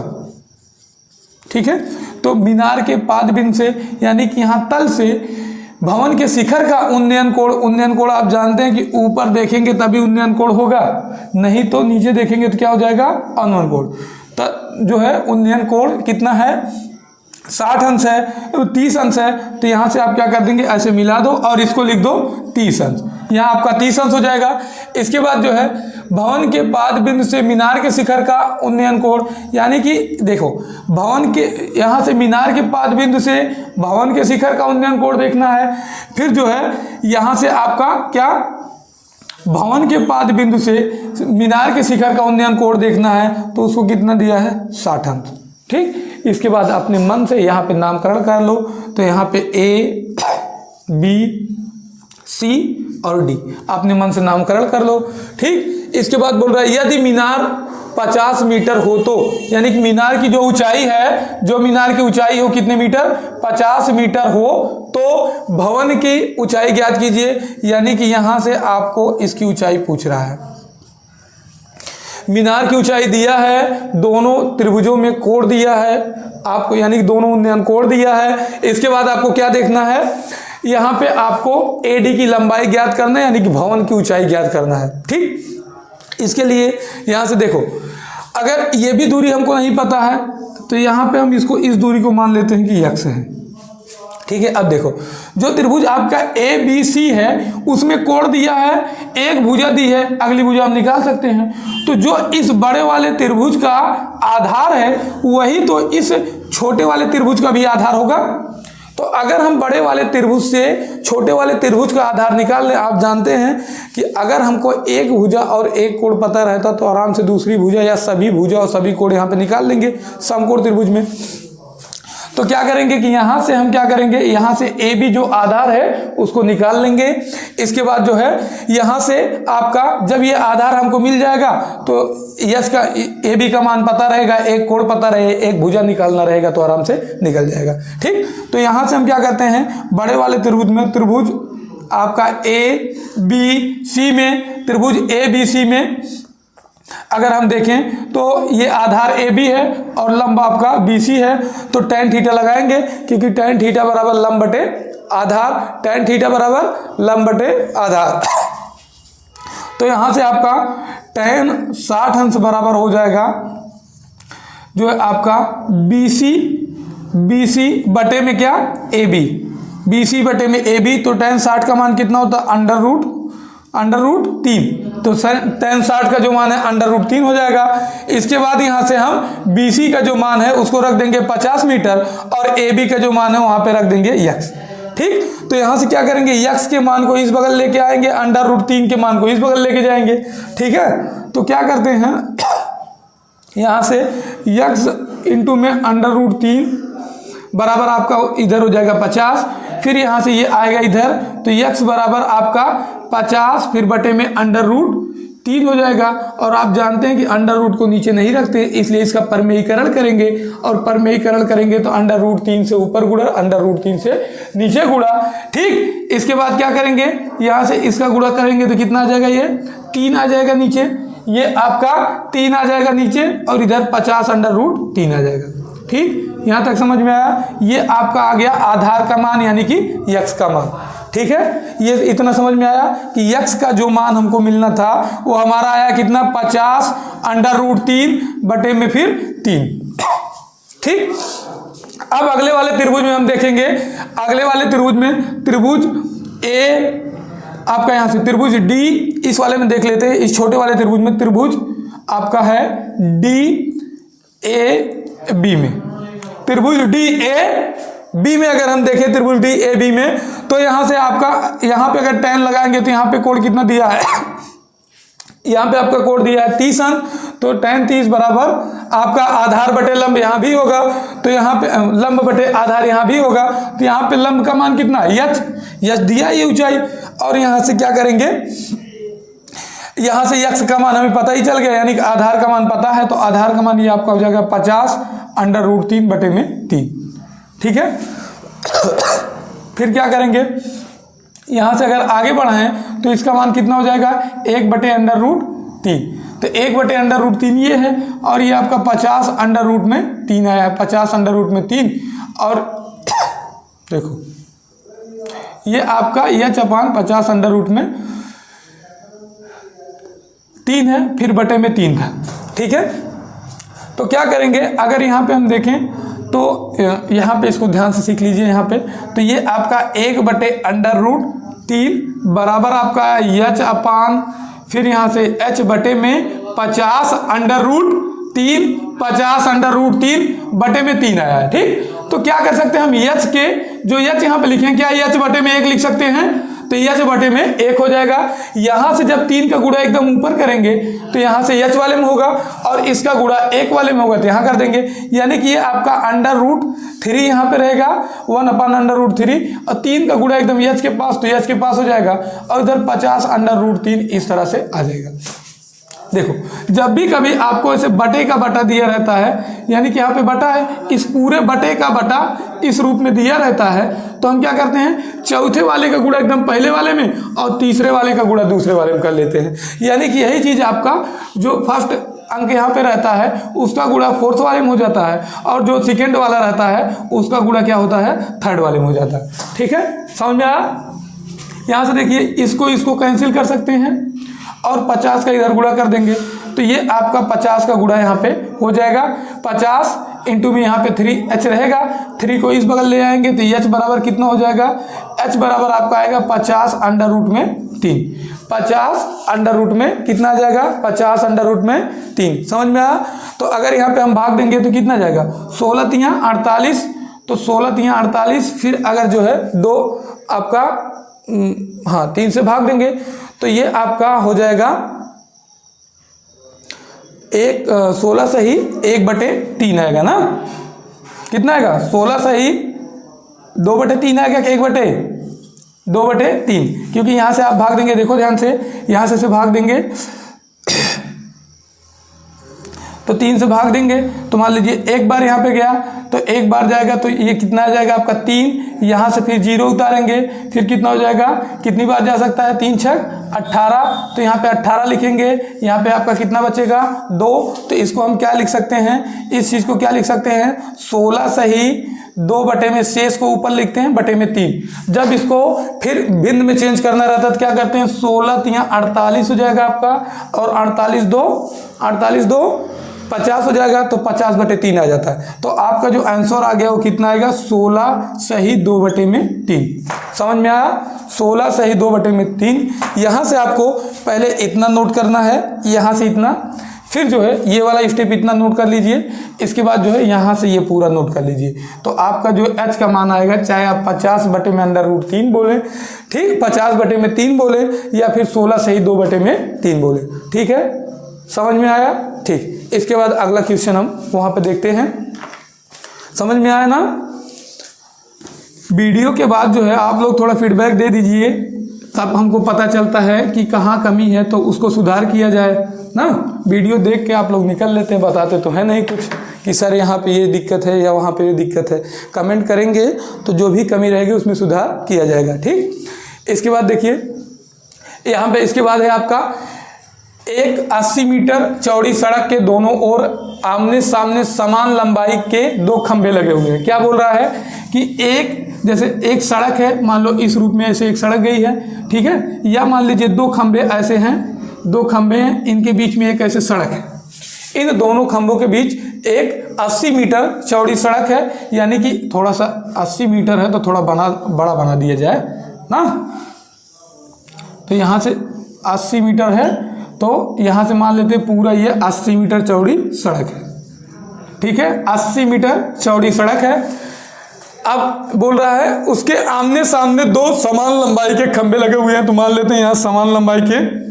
ठीक है, तो मीनार के पाद बिंदु से यानी कि यहाँ तल से भवन के शिखर का उन्नयन कोण आप जानते हैं कि ऊपर देखेंगे तभी उन्नयन कोण होगा, नहीं तो नीचे देखेंगे तो क्या हो जाएगा, अवनयन कोण। तो जो है उन्नयन कोण कितना है, 60 अंश है, 30 अंश है, तो यहाँ से आप क्या कर देंगे, ऐसे मिला दो और इसको लिख दो 30 अंश, यहाँ आपका 30 अंश हो जाएगा। इसके बाद जो है भवन के पाद बिंदु से मीनार के शिखर का उन्नयन कोण, यानी कि देखो भवन के यहाँ से मीनार के पाद बिंदु से भवन के शिखर का उन्नयन कोण देखना है। फिर जो है यहाँ से आपका क्या, भवन के पाद बिंदु से मीनार के शिखर का उन्नयन कोण देखना है, तो उसको कितना दिया है, 60 अंश। ठीक, इसके बाद अपने मन से यहाँ पे नामकरण कर लो, तो यहाँ पे A, B, C और D अपने मन से नामकरण कर लो। ठीक, इसके बाद बोल रहा है यदि मीनार 50 मीटर हो तो, यानी कि मीनार की जो ऊंचाई है, जो मीनार की ऊंचाई हो कितने मीटर, 50 मीटर हो, तो भवन की ऊंचाई ज्ञात कीजिए। यानी कि यहाँ से आपको इसकी ऊंचाई पूछ रहा है। मीनार की ऊंचाई दिया है, दोनों त्रिभुजों में कोण दिया है आपको, यानी कि दोनों उन्नयन कोण दिया है। इसके बाद आपको क्या देखना है, यहाँ पे आपको AD की लंबाई ज्ञात करना है, यानी कि भवन की ऊंचाई ज्ञात करना है। ठीक, इसके लिए यहाँ से देखो, अगर ये भी दूरी हमको नहीं पता है तो यहाँ पे हम इसको, इस दूरी को मान लेते हैं कि x है। ठीक है, अब देखो जो त्रिभुज आपका ABC है उसमें कोण दिया है, एक भुजा दी है, अगली भुजा हम निकाल सकते हैं। तो जो इस बड़े वाले त्रिभुज का आधार है वही तो इस छोटे वाले त्रिभुज का भी आधार होगा। तो अगर हम बड़े वाले त्रिभुज से छोटे वाले त्रिभुज का आधार निकाल लें, आप जानते हैं कि अगर हमको एक भुजा और एक कोण पता रहता तो आराम से दूसरी भुजा या सभी भुजा और सभी कोण यहाँ पे निकाल लेंगे समकोण त्रिभुज में। तो क्या करेंगे कि यहाँ से हम क्या करेंगे, यहाँ से AB जो आधार है उसको निकाल लेंगे। इसके बाद जो है यहाँ से आपका जब ये आधार हमको मिल जाएगा तो यस का AB का मान पता रहेगा, एक कोण पता रहे, एक भुजा निकालना रहेगा तो आराम से निकल जाएगा। ठीक, तो यहाँ से हम क्या करते हैं, बड़े वाले त्रिभुज में, त्रिभुज आपका ABC में, त्रिभुज ABC में अगर हम देखें तो ये आधार AB है और लंब आपका BC है, तो tan थीटा लगाएंगे, क्योंकि tan थीटा बराबर लंब बटे आधार, tan थीटा बराबर लंब बटे आधार। तो यहाँ से आपका tan 60 अंश बराबर हो जाएगा जो है आपका BC बटे में क्या, AB, BC बटे में AB। तो tan 60 का मान कितना होता है, अंडर रूट 3, तो tan 60 का जो मान है अंडर रूट 3 हो जाएगा। इसके बाद यहाँ से हम BC का जो मान है उसको रख देंगे 50 मीटर और AB का जो मान है वहाँ पे रख देंगे x। ठीक, तो यहाँ से क्या करेंगे, x के मान को इस बगल लेके आएंगे, अंडर रूट 3 के मान को इस बगल लेके जाएंगे। ठीक है, तो क्या करते हैं, यहाँ से x इंटू में अंडर रूट 3 बराबर आपका इधर हो जाएगा 50, फिर यहाँ से ये आएगा इधर, तो x बराबर आपका 50 फिर बटे में अंडर रूट 3 हो जाएगा। और आप जानते हैं कि अंडर रूट को नीचे नहीं रखते, इसलिए इसका परमेयीकरण करेंगे, और परमेयीकरण करेंगे तो अंडर रूट 3 से ऊपर गुणा, अंडर रूट 3 से नीचे गुणा। ठीक, इसके बाद क्या करेंगे, यहाँ से इसका गुणा करेंगे तो कितना आ जाएगा, ये 3 आ जाएगा नीचे, ये आपका 3 आ जाएगा नीचे, और इधर 50 अंडर रूट 3 आ जाएगा। ठीक, यहाँ तक समझ में आया, ये आपका आ गया आधार का मान यानी कि x का मान। ठीक है, ये इतना समझ में आया कि x का जो मान हमको मिलना था वो हमारा आया कितना, 50 अंडर रूट 3 बटे में फिर 3। ठीक, अब अगले वाले त्रिभुज में हम देखेंगे, अगले वाले त्रिभुज में त्रिभुज A आपका, यहाँ से त्रिभुज D, इस वाले में देख लेते हैं, इस छोटे वाले त्रिभुज में त्रिभुज आपका है DAB में, त्रिभुज DAB में अगर हम देखें त्रिभुज DAB में, तो यहाँ से आपका, यहाँ पे अगर tan लगाएंगे तो यहाँ पे कोण कितना दिया है, यहाँ पे आपका कोण दिया है 30 अंश, तो tan 30 बराबर आपका आधार बटे लंब यहाँ भी होगा, तो यहाँ पे लंब बटे आधार यहाँ भी होगा, तो यहाँ पे लंब का मान कितना है, यच दिया ये ऊंचाई। और यहाँ से क्या करेंगे, यहाँ से x का मान हमें पता ही चल गया, यानी कि आधार का मान पता है, तो आधार का मान ये आपका हो जाएगा 50 अंडर रूट 3 बटे में 3। ठीक है, फिर क्या करेंगे, यहाँ से अगर आगे बढ़ाएं तो इसका मान कितना हो जाएगा, 1 बटे अंडर रूट 3, तो 1 बटे अंडर रूट 3 ये है, और ये आपका 50 अंडर रूट में 3 आया है, 50 अंडर रूट में 3, और देखो ये आपका h/50 अंडर रूट में 3 है, फिर बटे में 3 था। ठीक है, तो क्या करेंगे, अगर यहाँ पे हम देखें तो यहाँ पे इसको ध्यान से सीख लीजिए। यहाँ पे तो ये आपका 1/√3 बराबर आपका h/, फिर यहाँ से h बटे में 50 अंडर रूट 3 बटे में 3 आया है। ठीक, तो क्या कर सकते हैं हम, h के जो h यहाँ पे लिखे क्या h बटे में 1 लिख सकते हैं, तो h बटे में 1 हो जाएगा। यहाँ से जब 3 का गुणा एकदम ऊपर करेंगे तो यहाँ से h वाले में होगा और इसका गुणा 1 वाले में होगा, तो यहाँ कर देंगे, यानी कि ये आपका अंडर√3 यहाँ पे रहेगा 1/√3 और 3 का गुणा एकदम h के पास, तो h के पास हो जाएगा और इधर 50 अंडर√3 इस तरह से आ जाएगा। देखो, जब भी कभी आपको ऐसे बटे का बटा दिया रहता है, यानी कि यहाँ पे बटा है, इस पूरे बटे का बटा इस रूप में दिया रहता है, तो हम क्या करते हैं, चौथे वाले का गुणा एकदम पहले वाले में और तीसरे वाले का गुणा दूसरे वाले में कर लेते हैं। यानी कि यही चीज आपका जो फर्स्ट अंक यहाँ पे रहता है उसका गुणा फोर्थ वाले में हो जाता है और जो सेकेंड वाला रहता है उसका गुणा क्या होता है, थर्ड वाले में हो जाता है। ठीक है, समझ में आया। यहाँ से देखिए, इसको कैंसिल कर सकते हैं और 50 का इधर गुणा कर देंगे, तो ये आपका 50 का गुणा यहाँ पे हो जाएगा। 50 इंटू में यहाँ पे 3h रहेगा, 3 को इस बगल ले आएंगे तो h बराबर कितना हो जाएगा, h बराबर आपका आएगा 50 अंडर√3। 50 अंडर रूट में कितना आ जाएगा, 50 अंडर√3। समझ में आया। तो अगर यहाँ पे हम भाग देंगे तो कितना जाएगा, 16 तियाँ 48, तो 16 तियाँ 48, फिर अगर जो है 2 आपका 3 से भाग देंगे तो ये आपका हो जाएगा 16 सही 1/3 आएगा ना, कितना आएगा, 16 सही 2/3 आएगा कि 1/2/3, क्योंकि यहाँ से आप भाग देंगे, देखो ध्यान से, यहाँ से भाग देंगे तो 3 से भाग देंगे तो मान लीजिए एक बार यहाँ पे गया तो एक बार जाएगा, तो ये कितना आ जाएगा आपका 3, यहाँ से फिर 0 उतारेंगे, फिर कितना हो जाएगा, कितनी बार जा सकता है, 3 6 18, तो यहाँ पे 18 लिखेंगे, यहाँ पे आपका कितना बचेगा 2, तो इसको हम क्या लिख सकते हैं, इस चीज़ को क्या लिख सकते हैं, 16 सही 2 बटे में, शेष को ऊपर लिखते हैं बटे में 3। जब इसको फिर भिन्न में चेंज करना रहता है तो क्या करते हैं, 16 तियाँ 48 हो जाएगा आपका, और 48 2 50 हो जाएगा, तो 50/3 आ जाता है। तो आपका जो आंसर आ गया वो कितना आएगा, 16 सही 2/3। समझ में आया, 16 सही 2/3। यहाँ से आपको पहले इतना नोट करना है, यहाँ से इतना, फिर जो है ये वाला स्टेप इतना नोट कर लीजिए, इसके बाद जो है यहाँ से ये पूरा नोट कर लीजिए, तो आपका जो h का मान आएगा, चाहे आप 50/√3 बोले, ठीक, 50/3 बोले, या फिर 16 सही 2/3 बोले। ठीक है, समझ में आया। ठीक, इसके बाद अगला क्वेश्चन हम वहाँ पे देखते हैं। समझ में आया ना। वीडियो के बाद जो है आप लोग थोड़ा फीडबैक दे दीजिए, तब हमको पता चलता है कि कहाँ कमी है तो उसको सुधार किया जाए ना। वीडियो देख के आप लोग निकल लेते हैं, बताते तो है नहीं कुछ कि सर यहाँ पे ये दिक्कत है या वहाँ पे ये दिक्कत है। कमेंट करेंगे तो जो भी कमी रहेगी उसमें सुधार किया जाएगा। ठीक, इसके बाद देखिए यहाँ पे, इसके बाद है आपका एक 80 मीटर चौड़ी सड़क के दोनों ओर आमने सामने समान लंबाई के 2 खंभे लगे हुए हैं। क्या बोल रहा है कि जैसे एक सड़क है, मान लो इस रूप में ऐसे एक सड़क गई है, ठीक है, या मान लीजिए 2 खंभे ऐसे हैं, 2 खंभे हैं, इनके बीच में एक ऐसे सड़क है, इन दोनों खंभों के बीच एक 80 मीटर चौड़ी सड़क है, यानी कि थोड़ा सा 80 मीटर है तो थोड़ा बड़ा बना दिया जाए ना। तो यहाँ से 80 मीटर है तो यहाँ से मान लेते हैं पूरा ये 80 मीटर चौड़ी सड़क है। ठीक है, 80 मीटर चौड़ी सड़क है। अब बोल रहा है उसके आमने सामने 2 समान लंबाई के खंभे लगे हुए हैं, तो मान लेते हैं यहाँ समान लंबाई के,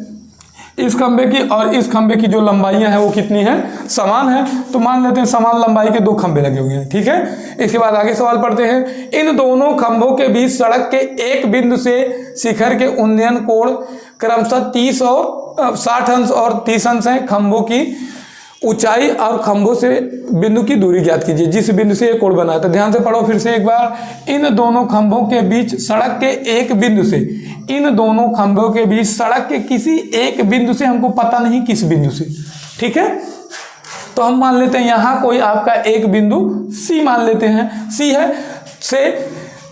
इस खंभे की और इस खंभे की जो लंबाइयाँ हैं वो कितनी हैं, समान है, तो मान लेते हैं समान लंबाई के 2 खंभे लगे हुए हैं। ठीक है, इसके बाद आगे सवाल पढ़ते हैं। इन दोनों खंभों के बीच सड़क के एक बिंदु से शिखर के उन्नयन कोण क्रमशः 60 अंश और 30 अंश है। खंभों की ऊंचाई और खंभों से बिंदु की दूरी ज्ञात कीजिए जिस बिंदु से एक कोण बना है। तो ध्यान से पढ़ो फिर से एक बार। इन दोनों खंभों के बीच सड़क के एक बिंदु से, इन दोनों खंभों के बीच सड़क के किसी एक बिंदु से, हमको पता नहीं किस बिंदु से, ठीक है, तो हम मान लेते हैं यहाँ कोई आपका एक बिंदु C मान लेते हैं, C है, से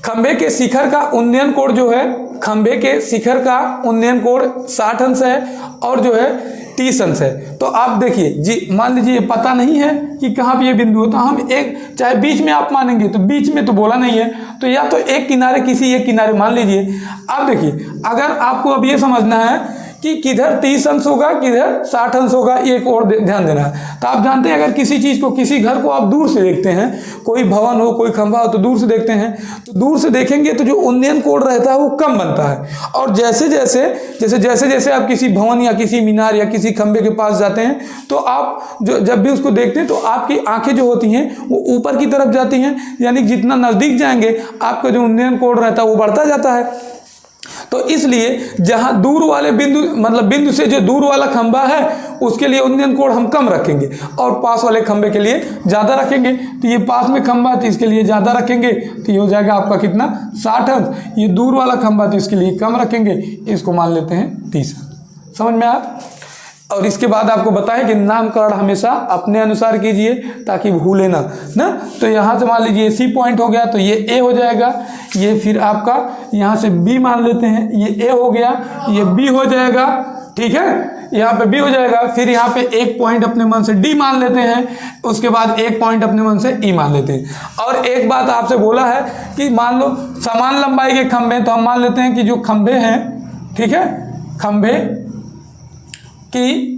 खंभे के शिखर का उन्नयन कोण जो है, खंभे के शिखर का उन्नयन कोण 60 अंश है और जो है 30 अंश है। तो आप देखिए जी, मान लीजिए पता नहीं है कि कहाँ पे ये बिंदु है, तो हम एक, चाहे बीच में आप मानेंगे तो बीच में तो बोला नहीं है, तो या तो एक किनारे किसी एक किनारे मान लीजिए। अब देखिए, अगर आपको अब ये समझना है कि किधर 30 अंश होगा किधर 60 अंश होगा, एक और ध्यान देना है। तो आप जानते हैं अगर किसी चीज़ को, किसी घर को आप दूर से देखते हैं, कोई भवन हो कोई खंभा हो तो दूर से देखते हैं, तो दूर से देखेंगे तो जो उन्नयन कोण रहता है वो कम बनता है। और जैसे जैसे आप किसी भवन या किसी मीनार या किसी खंभे के पास जाते हैं तो आप जब भी उसको देखते हैं तो आपकी आंखें जो होती हैं वो ऊपर की तरफ जाती हैं, यानी जितना नज़दीक जाएंगे आपका जो उन्नयन कोण रहता है वो बढ़ता जाता है। तो इसलिए जहां दूर वाले बिंदु, मतलब बिंदु से जो दूर वाला खंभा है उसके लिए उन्नयन कोण हम कम रखेंगे और पास वाले खंभे के लिए ज़्यादा रखेंगे। तो ये पास में खंभा है तो इसके लिए ज़्यादा रखेंगे, तो ये हो जाएगा आपका कितना 60 अंश। ये दूर वाला खंभा तो इसके लिए कम रखेंगे, इसको मान लेते हैं 30 अंश। समझ में आया? और इसके बाद आपको बताएं कि नामकरण हमेशा अपने अनुसार कीजिए ताकि भूले ना। तो यहाँ से मान लीजिए सी पॉइंट हो गया तो ये ए हो जाएगा, ये फिर आपका यहाँ से बी मान लेते हैं, ये ए हो गया, ये बी हो जाएगा, ठीक है, यहाँ पे बी हो जाएगा। फिर यहाँ पे एक पॉइंट अपने मन से डी मान लेते हैं, उसके बाद एक पॉइंट अपने मन से ई मान लेते हैं। और एक बात आपसे बोला है कि मान लो समान लंबाई के खंभे, तो हम मान लेते हैं कि जो खंभे हैं, ठीक है, खंभे की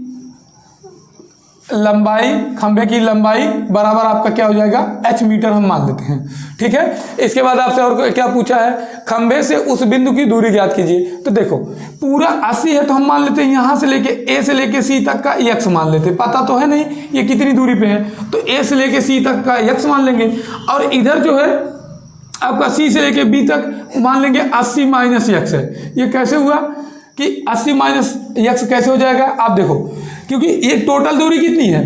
लंबाई, खंभे की लंबाई बराबर आपका क्या हो जाएगा h मीटर हम मान लेते हैं, ठीक है। इसके बाद आपसे और क्या पूछा है, खंभे से उस बिंदु की दूरी ज्ञात कीजिए। तो देखो पूरा 80 है तो हम मान लेते हैं यहाँ से लेके a से लेके c तक का x मान लेते हैं, पता तो है नहीं ये कितनी दूरी पे है, तो a से लेके c तक का x मान लेंगे। और इधर जो है आपका c से लेके b तक मान लेंगे 80 माइनस x है। ये कैसे हुआ कि 80 माइनस x कैसे हो जाएगा, आप देखो, क्योंकि ये टोटल दूरी कितनी है,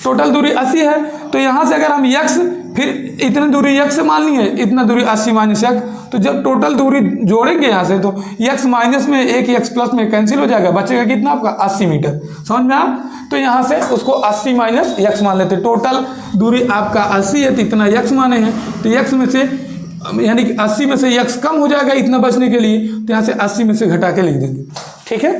टोटल दूरी 80 है, तो यहाँ से अगर हम x फिर इतनी दूरी x से मान लिए, इतना दूरी 80 माइनस x, तो जब टोटल दूरी जोड़ेंगे यहाँ से तो x माइनस में एक x प्लस में कैंसिल हो जाएगा, बचेगा कितना आपका 80 मीटर। समझ में आया? तो यहाँ से उसको 80 माइनस x मान लेते, टोटल दूरी आपका 80 है तो इतना x माने हैं, तो x में से यानी कि 80 में से x कम हो जाएगा इतना बचने के लिए, तो यहाँ से 80 में से घटा के लिख देंगे, ठीक है।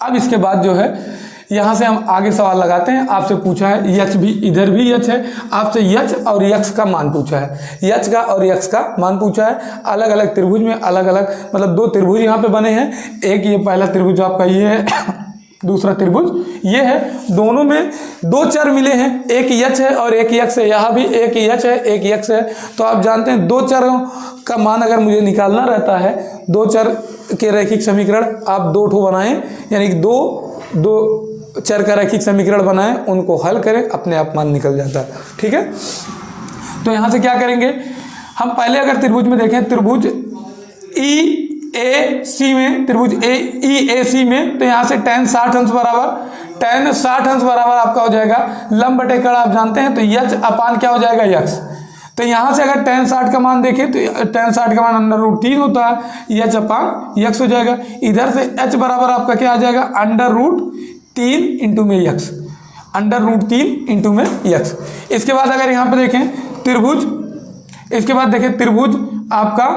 अब इसके बाद जो है यहाँ से हम आगे सवाल लगाते हैं। आपसे पूछा है यच भी, इधर भी यच है, आपसे यच और यक्स का मान पूछा है, यच का और यक्स का मान पूछा है। अलग अलग त्रिभुज में अलग अलग, मतलब दो त्रिभुज यहाँ पे बने हैं, एक ये पहला त्रिभुज आपका ये है, दूसरा त्रिभुज ये है, दोनों में दो चर मिले हैं, एक यच है और एक यक्स है, यहाँ भी एक यच है एक यक्स है। तो आप जानते हैं दो चरों का मान अगर मुझे निकालना रहता है, दो चर के रैखिक समीकरण आप दो ठो बनाएं, यानी कि दो चर का रैखिक समीकरण बनाएं, उनको हल करें, अपने आप मान निकल जाता है, ठीक है। तो यहाँ से क्या करेंगे हम, पहले अगर त्रिभुज में देखें, त्रिभुज EAC में, त्रिभुज EAC में, तो यहाँ से tan 60 अंश बराबर, tan 60 अंश बराबर आपका हो जाएगा लंब बटे कड़ा, आप जानते हैं, तो यच अपान क्या हो जाएगा यक्स। तो यहाँ से अगर tan 60 का मान देखें तो tan 60 का मान √3 होता है, यच अपान यक्स हो जाएगा। इधर से h बराबर आपका क्या आ जाएगा, √3 इंटू में यक्स, √3 इंटू में यक्स। इसके बाद अगर यहाँ पे देखें त्रिभुज, इसके बाद देखें त्रिभुज आपका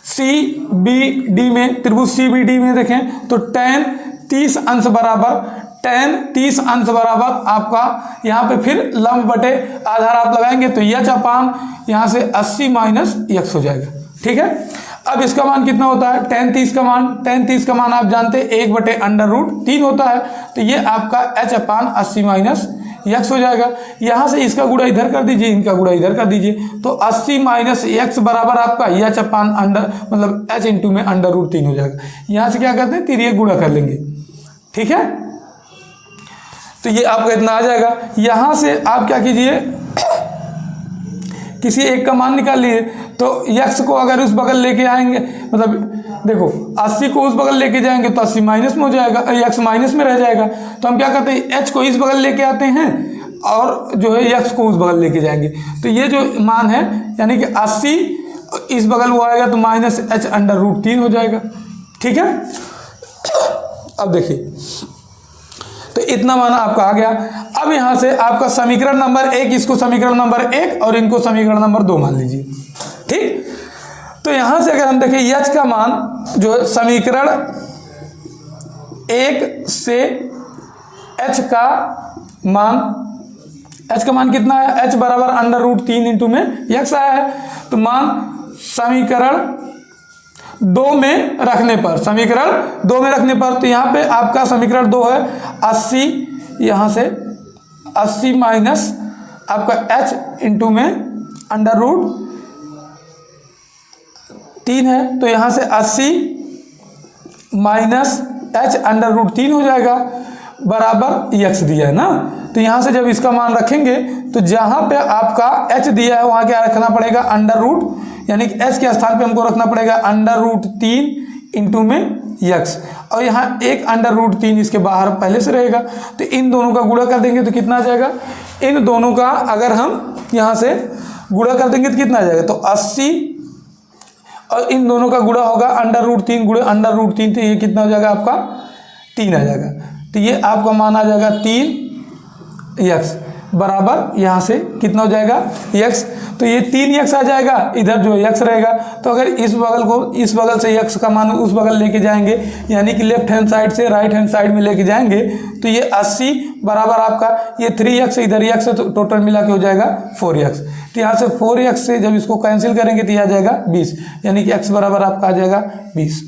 CBD में, त्रिभुज CBD में देखें तो tan 30 अंश बराबर, tan 30 अंश बराबर आपका यहाँ पे फिर लंब बटे आधार आप लगाएंगे तो यच अपान यहाँ से 80 माइनस यक्स हो जाएगा, ठीक है। अब इसका मान कितना होता है, tan 30 का मान, tan 30 का मान आप जानते हैं 1 बटे √3 होता है, तो ये आपका h अपान 80 माइनस यक्स हो जाएगा। यहाँ से इसका गुणा इधर कर दीजिए, इनका गुणा इधर कर दीजिए, तो 80 माइनस यक्स बराबर आपका h अपान मतलब h इंटू में √3 हो जाएगा। यहाँ से क्या करते हैं, तिर्यक गुणा कर लेंगे, ठीक है। तो ये आपका इतना आ जाएगा। यहाँ से आप क्या कीजिए, किसी एक का मान निकाल लिए, तो यक्स को अगर उस बगल लेके आएंगे, मतलब देखो 80 को उस बगल लेके जाएंगे तो 80 माइनस में हो जाएगा, यक्स माइनस में रह जाएगा। तो हम क्या करते हैं, एच को इस बगल लेके आते हैं और जो है यक्स को उस बगल लेके जाएंगे, तो ये जो मान है यानी कि 80 इस बगल वो आएगा तो माइनस h √3 हो जाएगा, ठीक है। अब देखिए तो इतना मान आपका आ गया। अब यहाँ से आपका समीकरण नंबर 1, इसको समीकरण नंबर 1 और इनको समीकरण नंबर 2 मान लीजिए, ठीक। तो यहाँ से अगर हम देखें एच का मान जो है समीकरण 1 से एच का मान कितना है, एच बराबर √3 इंटू में यक्स आया है। तो मान समीकरण 2 में रखने पर तो यहाँ पे आपका समीकरण 2 है 80, यहाँ से 80 माइनस आपका h इंटू में √3 है। तो यहाँ से 80 माइनस h √3 हो जाएगा बराबर यक्स दिया है ना। तो यहाँ से जब इसका मान रखेंगे तो जहाँ पे आपका h दिया है वहाँ क्या रखना पड़ेगा, यानी कि h के स्थान पे हमको रखना पड़ेगा √3 इंटू में यक्स, और यहाँ एक √3 इसके बाहर पहले से रहेगा। तो इन दोनों का गुणा कर देंगे तो कितना आ जाएगा, इन दोनों का अगर हम यहाँ से गुणा कर देंगे तो कितना आ जाएगा, तो 80 और इन दोनों का गुणा होगा √3 गुणे √3, तो ये कितना हो जाएगा आपका 3 आ जाएगा। तो ये आपका मान आ जाएगा 3 यक्स बराबर यहाँ से कितना हो जाएगा यक्स। तो ये 3 यक्स आ जाएगा, इधर जो यक्स रहेगा। तो अगर इस बगल से यक्स का मान उस बगल लेके जाएंगे, यानी कि लेफ्ट हैंड साइड से राइट हैंड साइड में लेके जाएंगे, तो ये 80 बराबर आपका ये 3 यक्स इधर यक्स, तो टोटल मिला के हो जाएगा 4 यक्स। तो यहाँ से 4 यक्स से जब इसको कैंसिल करेंगे तो यह आ जाएगा 20, यानी कि एक्स बराबर आपका आ जाएगा 20।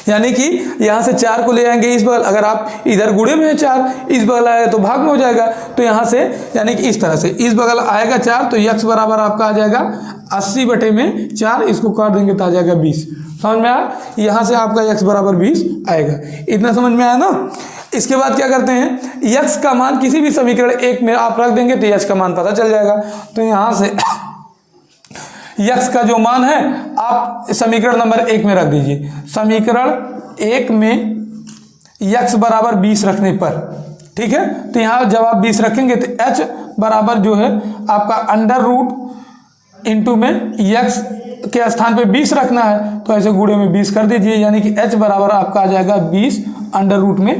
यानी कि यहाँ से 4 को ले आएंगे इस बगल, अगर आप इधर गुणे में है 4, इस बगल आएगा तो भाग में हो जाएगा। तो यहाँ से यानी कि इस तरह से इस बगल आएगा 4, तो यक्स बराबर आपका आ जाएगा 80/4, इसको काट देंगे तो आ जाएगा 20। समझ में आया, यहाँ से आपका यक्स बराबर 20 आएगा। इतना समझ में आया ना। इसके बाद क्या करते हैं, यक्स का मान किसी भी समीकरण 1 में आप रख देंगे तो यक्स का मान पता चल जाएगा। तो यहाँ से यक्स का जो मान है आप समीकरण नंबर 1 में रख दीजिए। समीकरण 1 में यक्स बराबर 20 रखने पर, ठीक है, तो यहाँ जब आप 20 रखेंगे तो h बराबर जो है आपका √, इंटू में यक्स के स्थान पे 20 रखना है, तो ऐसे गुणे में 20 कर दीजिए, यानी कि h बराबर आपका आ जाएगा 20 √3।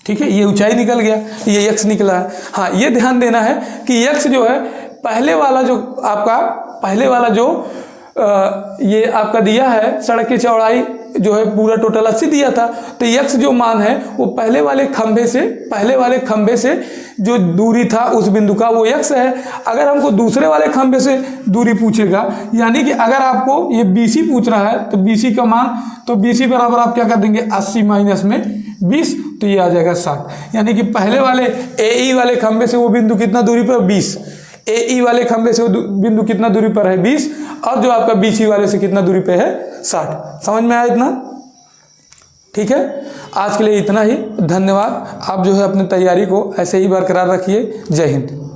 ठीक है, ये ऊंचाई निकल गया, ये यक्स निकला है। हाँ, ये ध्यान देना है कि यक्स जो है पहले वाला जो ये आपका दिया है सड़क की चौड़ाई जो है पूरा टोटल 80 दिया था, तो यक्स जो मान है वो पहले वाले खंबे से जो दूरी था उस बिंदु का वो यक्स है। अगर हमको दूसरे वाले खंबे से दूरी पूछेगा, यानी कि अगर आपको ये BC पूछ रहा है तो BC का मान, तो BC बराबर आप क्या कर देंगे 80 माइनस में 20, तो ये आ जाएगा 60। यानी कि पहले वाले AE वाले खंबे से वो बिंदु कितना दूरी पर 20, AE वाले खंबे से बिंदु कितना दूरी पर है 20, और जो आपका BC वाले से कितना दूरी पे है 60। समझ में आया इतना, ठीक है। आज के लिए इतना ही, धन्यवाद। आप जो है अपनी तैयारी को ऐसे ही बरकरार रखिए। जय हिंद।